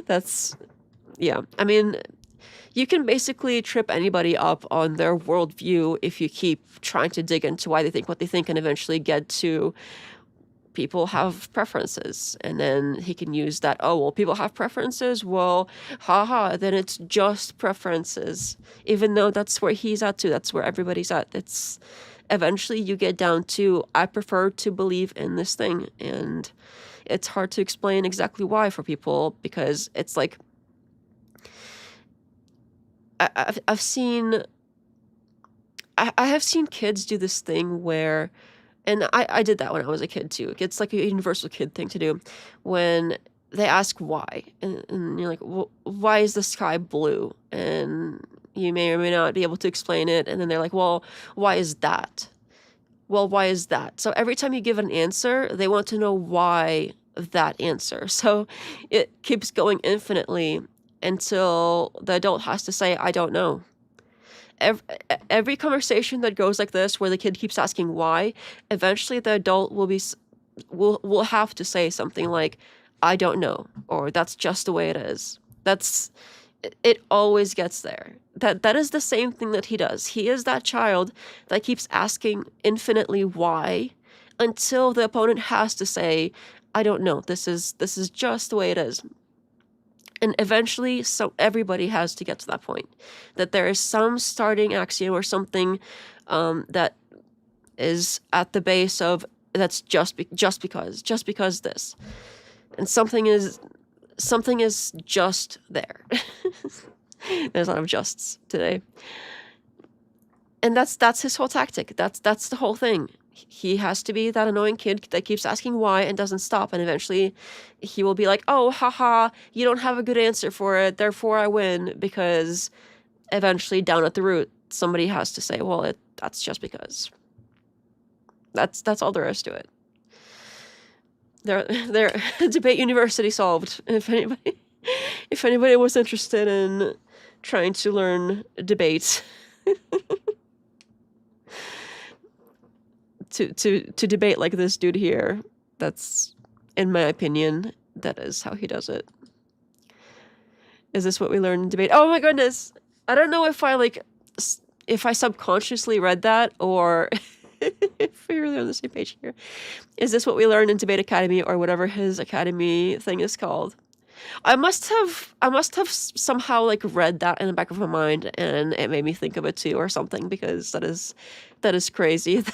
That's... Yeah, I mean, you can basically trip anybody up on their worldview if you keep trying to dig into why they think what they think, and eventually get to people have preferences. And then he can use that, oh, well, people have preferences, well, haha, then it's just preferences. Even though that's where he's at too, that's where everybody's at. It's eventually you get down to, I prefer to believe in this thing. And it's hard to explain exactly why for people, because it's like, I have seen kids do this thing where, and I did that when I was a kid too. It's like a universal kid thing to do, when they ask why, and you're like, well, why is the sky blue? And you may or may not be able to explain it. And then they're like, well, why is that? Well, why is that? So every time you give an answer, they want to know why that answer. So it keeps going infinitely until the adult has to say, I don't know. Every conversation that goes like this, where the kid keeps asking why, eventually the adult will have to say something like, I don't know, or that's just the way it is. It always gets there. That is the same thing that he does. He is that child that keeps asking infinitely why, until the opponent has to say, I don't know, this is just the way it is. And eventually, so everybody has to get to that point, that there is some starting axiom or something that is at the base of, that's just because this, and something is just there. There's a lot of justs today, and that's his whole tactic. That's the whole thing. He has to be that annoying kid that keeps asking why and doesn't stop. And eventually he will be like, oh, haha, you don't have a good answer for it, therefore I win. Because eventually down at the root, somebody has to say, well, that's just because. That's all there is to it. There, debate university solved. If anybody was interested in trying to learn debate, to debate like this dude here, that's, in my opinion, that is how he does it. Is this what we learn in debate? Oh my goodness! I don't know if I subconsciously read that, or if we're really on the same page here. Is this what we learned in Debate Academy, or whatever his academy thing is called? I must have somehow like read that in the back of my mind, and it made me think of it too, or something, because that is crazy.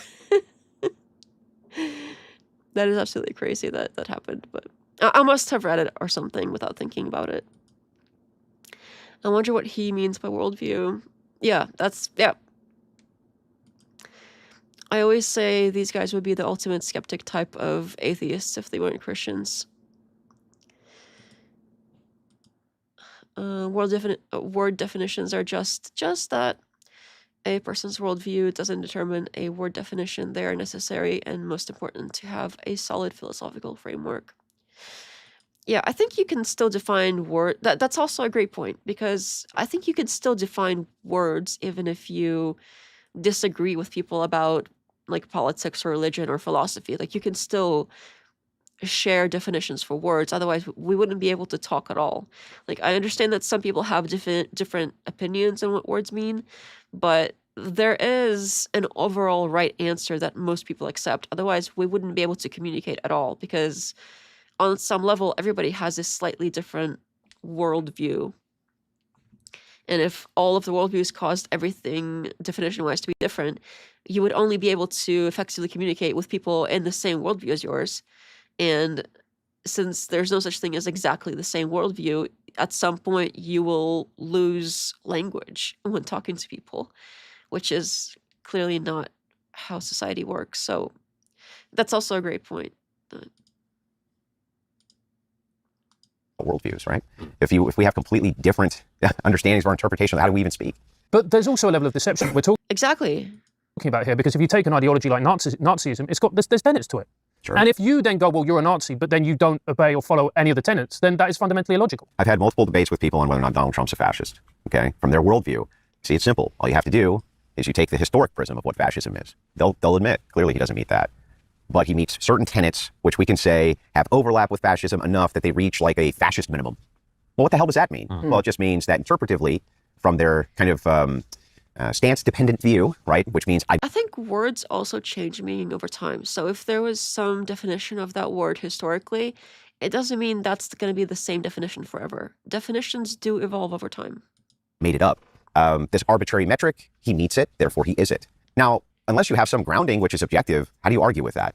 That is absolutely crazy that happened, but I must have read it or something without thinking about it. I wonder what he means by worldview. Yeah, yeah. I always say these guys would be the ultimate skeptic type of atheists if they weren't Christians. Word definitions are just that. A person's worldview doesn't determine a word definition. They are necessary and most important to have a solid philosophical framework. Yeah, I think you can still define that's also a great point, because I think you can still define words even if you disagree with people about like politics or religion or philosophy. Like, you can still share definitions for words, otherwise we wouldn't be able to talk at all. Like, I understand that some people have different opinions on what words mean, but there is an overall right answer that most people accept. Otherwise we wouldn't be able to communicate at all, because on some level everybody has a slightly different worldview. And if all of the worldviews caused everything definition-wise to be different, you would only be able to effectively communicate with people in the same worldview as yours. And since there's no such thing as exactly the same worldview, at some point you will lose language when talking to people, which is clearly not how society works. So that's also a great point. Worldviews, right? If we have completely different understandings or interpretation, how do we even speak? But there's also a level of deception we're talking Exactly. about here, because if you take an ideology like Nazism, there's tenets to it. Sure. And if you then go, well, you're a Nazi, but then you don't obey or follow any of the tenets, then that is fundamentally illogical. I've had multiple debates with people on whether or not Donald Trump's a fascist, okay? From their worldview. See, it's simple. All you have to do is you take the historic prism of what fascism is. They'll admit, clearly he doesn't meet that. But he meets certain tenets, which we can say have overlap with fascism enough that they reach like a fascist minimum. Well, what the hell does that mean? Well, it just means that interpretively, from their kind of stance-dependent view, right? Which means I think words also change meaning over time. So if there was some definition of that word historically, it doesn't mean that's going to be the same definition forever. Definitions do evolve over time. made it up. This arbitrary metric, he meets it, therefore he is it. Now, unless you have some grounding which is objective, how do you argue with that?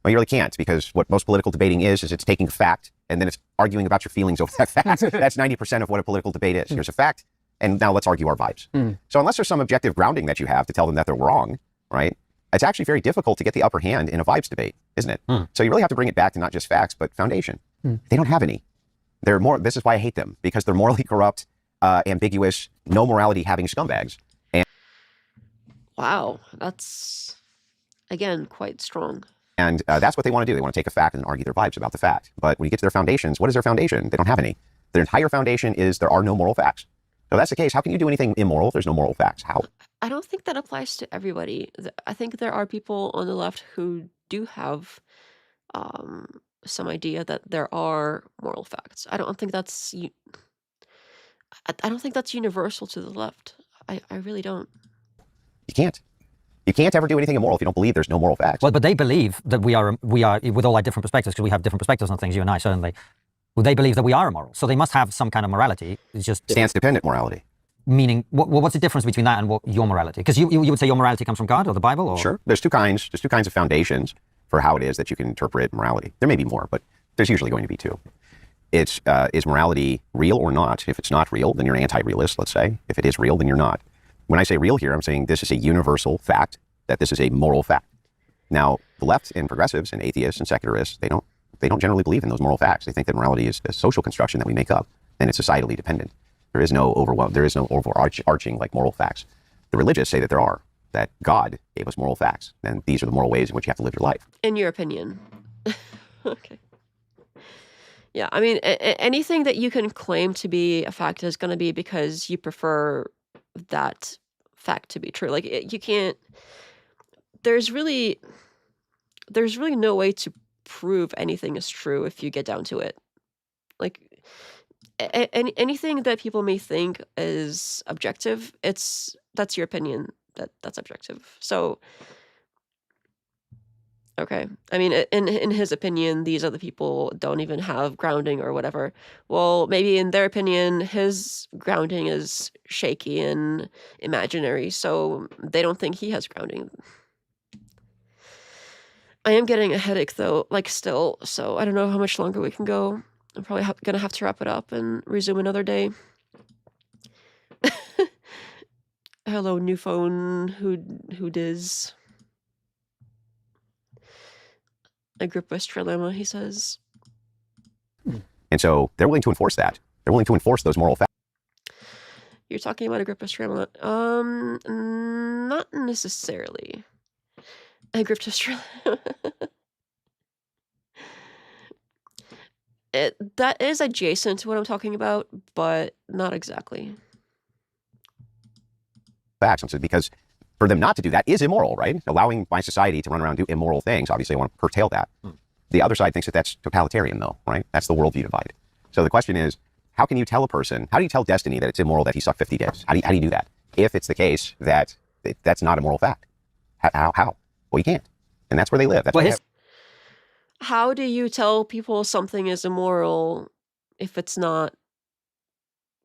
Well, you really can't, because what most political debating is it's taking a fact and then it's arguing about your feelings over that fact. That's 90% of what a political debate is. Here's a fact, and now let's argue our vibes. So unless there's some objective grounding that you have to tell them that they're wrong, right? It's actually very difficult to get the upper hand in a vibes debate, isn't it? So you really have to bring it back to not just facts, but foundation. They don't have any. They're more. This is why I hate them, because they're morally corrupt, ambiguous, no morality having scumbags. Wow, that's, again, quite strong. And that's what they want to do. They want to take a fact and argue their vibes about the fact. But when you get to their foundations, what is their foundation? They don't have any. Their entire foundation is there are no moral facts. So if that's the case, how can you do anything immoral if there's no moral facts? How? I don't think that applies to everybody. I think there are people on the left who do have some idea that there are moral facts. I don't think that's I don't think that's universal to the left. I really don't. You can't. You can't ever do anything immoral if you don't believe there's no moral facts. Well, but they believe that we are, with all our different perspectives, because we have different perspectives on things, you and I certainly, well, they believe that we are immoral. So they must have some kind of morality. It's just Stance-dependent morality. meaning, what's the difference between that and what your morality? Because you would say your morality comes from God or the Bible? Or? Sure. There's two kinds of foundations for how it is that you can interpret morality. There may be more, but there's usually going to be two. It's, is morality real or not? If it's not real, then you're an anti-realist, let's say. If it is real, then you're not. When I say real here, I'm saying this is a universal fact, that this is a moral fact. Now, the left and progressives and atheists and secularists, they don't generally believe in those moral facts. They think that morality is a social construction that we make up, and it's societally dependent. There is no overarching like moral facts. The religious say that there are, that God gave us moral facts, and these are the moral ways in which you have to live your life. In your opinion. Okay. Yeah, I mean, anything that you can claim to be a fact is going to be because you prefer that fact to be true. Like, you can't, there's really no way to prove anything is true if you get down to it. Like, anything that people may think is objective, that's your opinion, that's objective. So, okay. I mean, in his opinion, these other people don't even have grounding or whatever. Well, maybe in their opinion, his grounding is shaky and imaginary, so they don't think he has grounding. I am getting a headache, though, like, still, so I don't know how much longer we can go. I'm probably gonna have to wrap it up and resume another day. Hello, new phone, who dis? Agrippa's trilemma, he says. And so they're willing to enforce that. They're willing to enforce those moral facts. You're talking about Agrippa's trilemma. Not necessarily. Agrippa's trilemma. That is adjacent to what I'm talking about, but not exactly. Facts. And so because for them not to do that is immoral, right? Allowing my society to run around and do immoral things, obviously I want to curtail that. The other side thinks that that's totalitarian, though, right? That's the worldview divide. So the question is, how can you tell a person, how do you tell Destiny that it's immoral that he sucked 50 dicks? How do you do that? If it's the case that that's not a moral fact. How? Well, you can't. And that's where they live. That's why How do you tell people something is immoral if it's not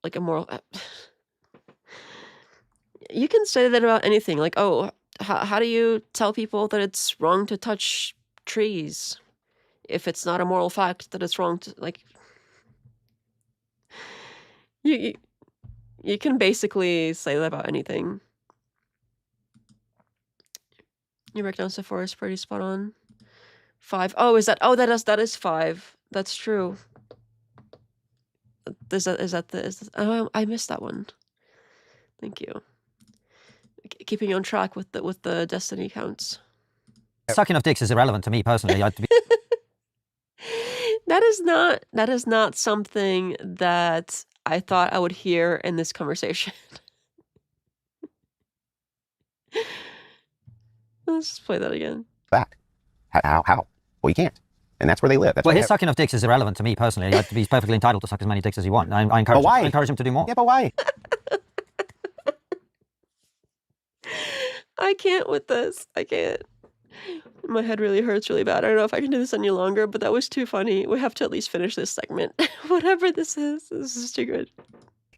like immoral? You can say that about anything. Like, oh, how do you tell people that it's wrong to touch trees if it's not a moral fact that it's wrong to, like, you can basically say that about anything. Your breakdown so far is pretty spot on. 5. Oh, that is 5. That's true. Oh, I missed that one. Thank you. Keeping you on track with the destiny counts. Sucking off dicks is irrelevant to me personally. That is not something that I thought I would hear in this conversation. Let's just play that again. fact. How? Well, you can't. And that's where they live. That's well, his sucking off dicks is irrelevant to me personally. He's perfectly entitled to suck as many dicks as he wants. I encourage him to do more. Yeah, but why? I can't with this. I can't. My head really hurts really bad. I don't know if I can do this any longer, but that was too funny. We have to at least finish this segment. Whatever this is too good.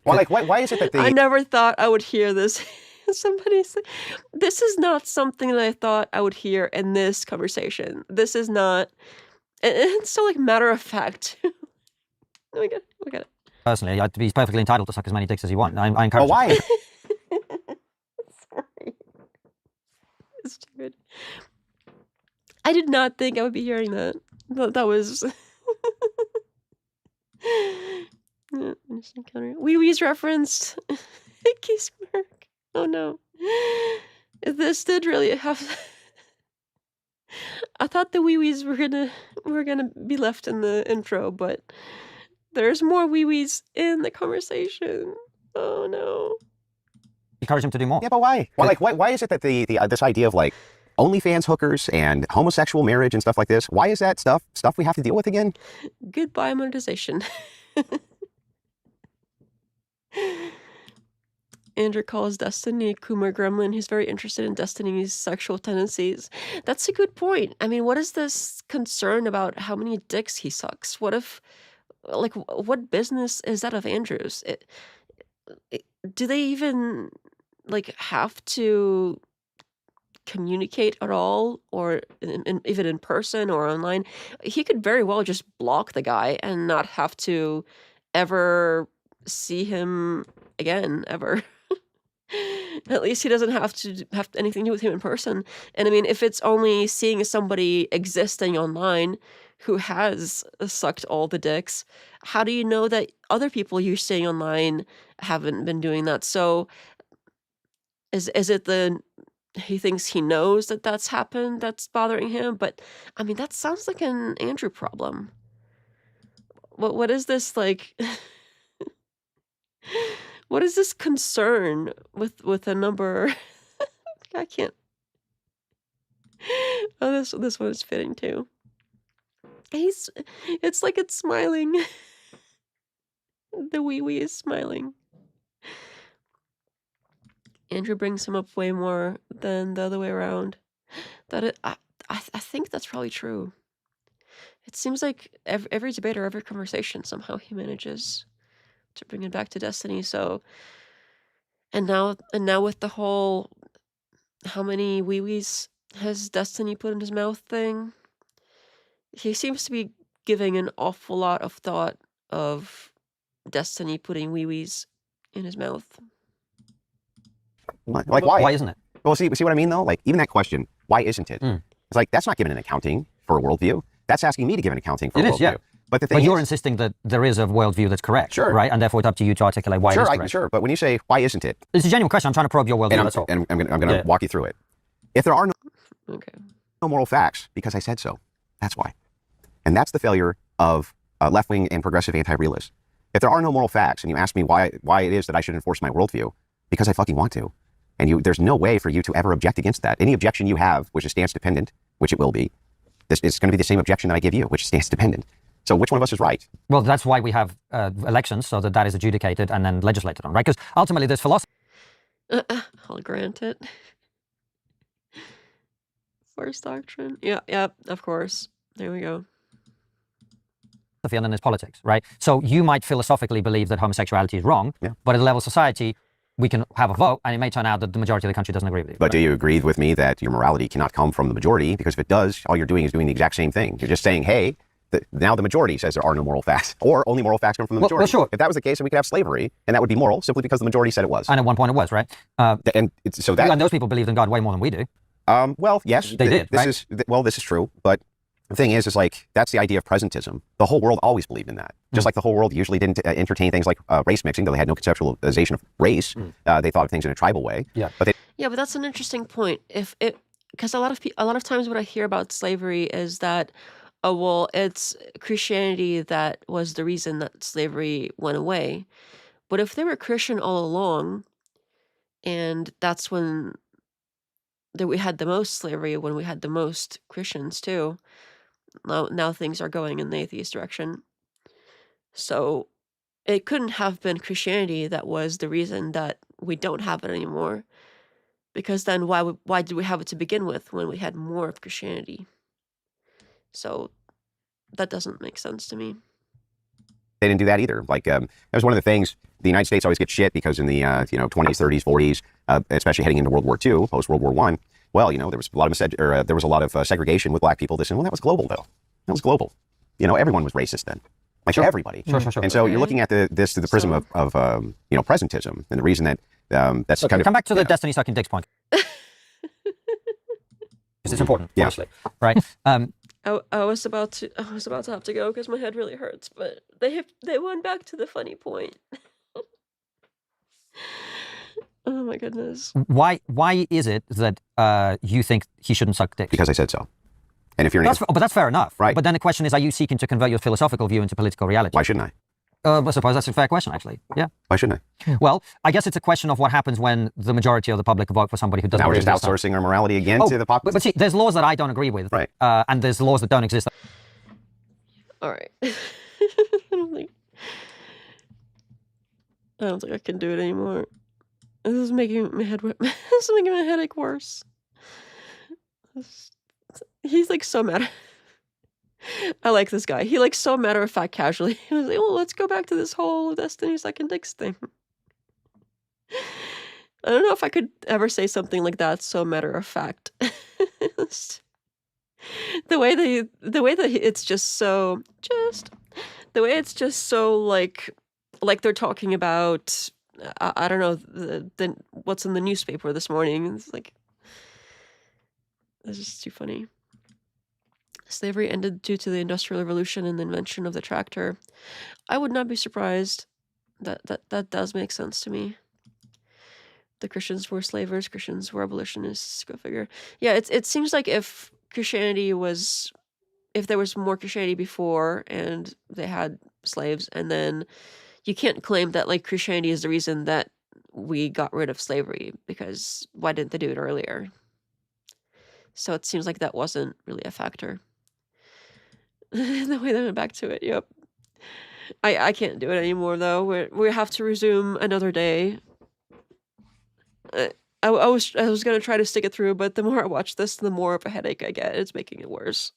Well, like, why is it that I the never thought I would hear this. Somebody say, this is not something that I thought I would hear in this conversation. This is not, it's so like matter of fact. Look at it. Personally, he's perfectly entitled to suck as many dicks as he wants. I oh, encourage him. why? Sorry. It's too good. I did not think I would be hearing that. That was. Yeah, interesting counter. Wee Wee's referenced. Kiss Merc. Oh no. This did really have. I thought the wee wees were gonna be left in the intro, but there's more wee wees in the conversation. Oh no. Encourage him to do more. Yeah, but why? Well, like, why is it that the this idea of like OnlyFans hookers and homosexual marriage and stuff like this? Why is that stuff we have to deal with again? Goodbye monetization. Andrew calls Destiny a Kuma gremlin. He's very interested in Destiny's sexual tendencies. That's a good point. I mean, what is this concern about how many dicks he sucks? What if, like, what business is that of Andrew's? Do they even, like, have to communicate at all, or even in person or online? He could very well just block the guy and not have to ever see him again, ever. At least he doesn't have to have anything to do with him in person. And I mean, if it's only seeing somebody existing online who has sucked all the dicks, how do you know that other people you're seeing online haven't been doing that? So is it he thinks he knows that that's happened that's bothering him? But I mean, that sounds like an Andrew problem. What is this like? What is this concern with a number? I can't. Oh, this one is fitting too. It's like it's smiling. The wee wee is smiling. Andrew brings him up way more than the other way around. I think that's probably true. It seems like every debate or every conversation somehow he manages to bring it back to Destiny. So, and now with the whole how many wee wees has Destiny put in his mouth thing, he seems to be giving an awful lot of thought of Destiny putting wee wees in his mouth. Like, why? Why isn't it? Well, see what I mean though? Like, even that question, why isn't it? It's like, that's not giving an accounting for a worldview. That's asking me to give an accounting for a worldview. Is, yeah. But the thing you're insisting that there is a worldview that's correct, Sure. right? And therefore it's up to you to articulate why it is correct. Sure, but when you say, why isn't it? It's a genuine question. I'm trying to probe your worldview, that's all. And I'm going to walk you through it. If there are no moral facts, because I said so, that's why. And that's the failure of left-wing and progressive anti-realists. If there are no moral facts, and you ask me why it is that I should enforce my worldview, because I fucking want to. And there's no way for you to ever object against that. Any objection you have, which is stance-dependent, which it will be, it's going to be the same objection that I give you, which is stance-dependent. So which one of us is right? Well, that's why we have elections, so that is adjudicated and then legislated on, right? Because ultimately there's philosophy. I'll grant it. Force doctrine. Yeah, of course. There we go. And then there's politics, right? So you might philosophically believe that homosexuality is wrong, but at the level of society, we can have a vote, and it may turn out that the majority of the country doesn't agree with you. But do you agree with me that your morality cannot come from the majority? Because if it does, all you're doing is doing the exact same thing. You're just saying, hey, now the majority says there are no moral facts, or only moral facts come from the majority. Well, sure. If that was the case, then we could have slavery, and that would be moral simply because the majority said it was. And at one point it was, right? And those people believed in God way more than we do. Well, yes, they did. This is true, but the thing is like, that's the idea of presentism. The whole world always believed in that. Just like the whole world usually didn't entertain things like race mixing, though they had no conceptualization of race. They thought of things in a tribal way. Yeah. But that's an interesting point. Because a lot of times what I hear about slavery is that, oh, well, it's Christianity that was the reason that slavery went away. But if they were Christian all along, and that's when we had the most slavery, when we had the most Christians too, now things are going in the atheist direction. So it couldn't have been Christianity that was the reason that we don't have it anymore. Because then why did we have it to begin with when we had more of Christianity? So that doesn't make sense to me. They didn't do that either. Like, that was one of the things. The United States always gets shit because in the 20s, 30s, 40s, especially heading into World War II, post World War I, well, there was a lot of there was a lot of segregation with black people. Well, that was global though. That was global. Everyone was racist then. Like everybody. Sure. And so you're looking at this through the prism of presentism, and the reason that that's kind of come back to the destiny sucking dicks point. Because it's important, obviously, right? I was about to have to go because my head really hurts, but they went back to the funny point. Oh my goodness. Why is it that you think he shouldn't suck dick? Because I said so. And if you're but that's fair enough, right? But then the question is, are you seeking to convert your philosophical view into political reality? Why shouldn't I? I suppose that's a fair question, actually. Yeah. Why shouldn't I? Well, I guess it's a question of what happens when the majority of the public vote for somebody who doesn't. Now we're really just outsourcing our morality again to the populace. But see, there's laws that I don't agree with, right? And there's laws that don't exist. All right. I don't think I can do it anymore. This is making my head. This is making my headache worse. He's like so mad. I like this guy. He like so matter of fact casually. He was like, well, let's go back to this whole Destiny Sucking Dicks thing. I don't know if I could ever say something like that so matter of fact. The way that it's just so like they're talking about I don't know the what's in the newspaper this morning. It's like it's just too funny. Slavery ended due to the Industrial Revolution and the invention of the tractor. I would not be surprised. That does make sense to me. The Christians were slavers, Christians were abolitionists. Go figure. Yeah, it seems like if there was more Christianity before and they had slaves, and then you can't claim that like Christianity is the reason that we got rid of slavery, because why didn't they do it earlier? So it seems like that wasn't really a factor. The way they went back to it, yep. I can't do it anymore though. We have to resume another day. I was gonna try to stick it through, but the more I watch this, the more of a headache I get. It's making it worse.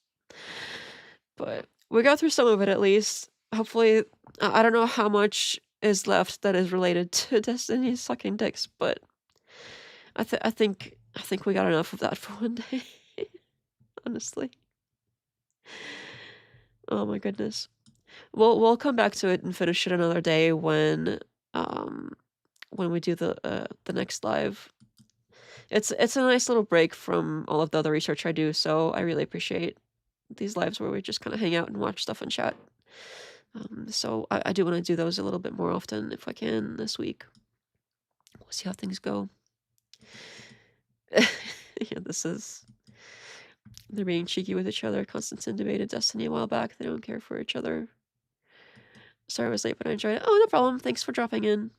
But we got through some of it at least. Hopefully, I don't know how much is left that is related to Destiny Sucking Dicks, but I think we got enough of that for one day. Honestly. Oh my goodness. We'll come back to it and finish it another day when we do the next live. It's a nice little break from all of the other research I do, so I really appreciate these lives where we just kind of hang out and watch stuff and chat. So I do want to do those a little bit more often if I can this week. We'll see how things go. Yeah, they're being cheeky with each other. Constantine debated Destiny a while back. They don't care for each other. Sorry I was late, but I enjoyed it. Oh, no problem. Thanks for dropping in.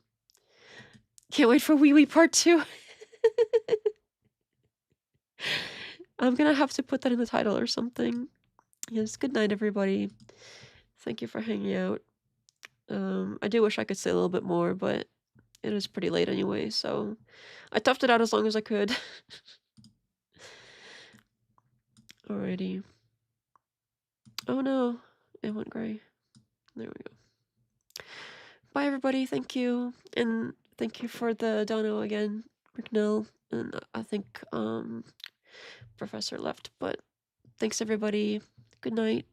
Can't wait for Wee Wee Part 2. I'm gonna have to put that in the title or something. Yes, good night, everybody. Thank you for hanging out. I do wish I could say a little bit more, but it is pretty late anyway, so I toughed it out as long as I could. Alrighty. Oh no, it went gray. There we go. Bye, everybody. Thank you. And thank you for the dono again, McNill. And I think Professor left, but thanks, everybody. Good night.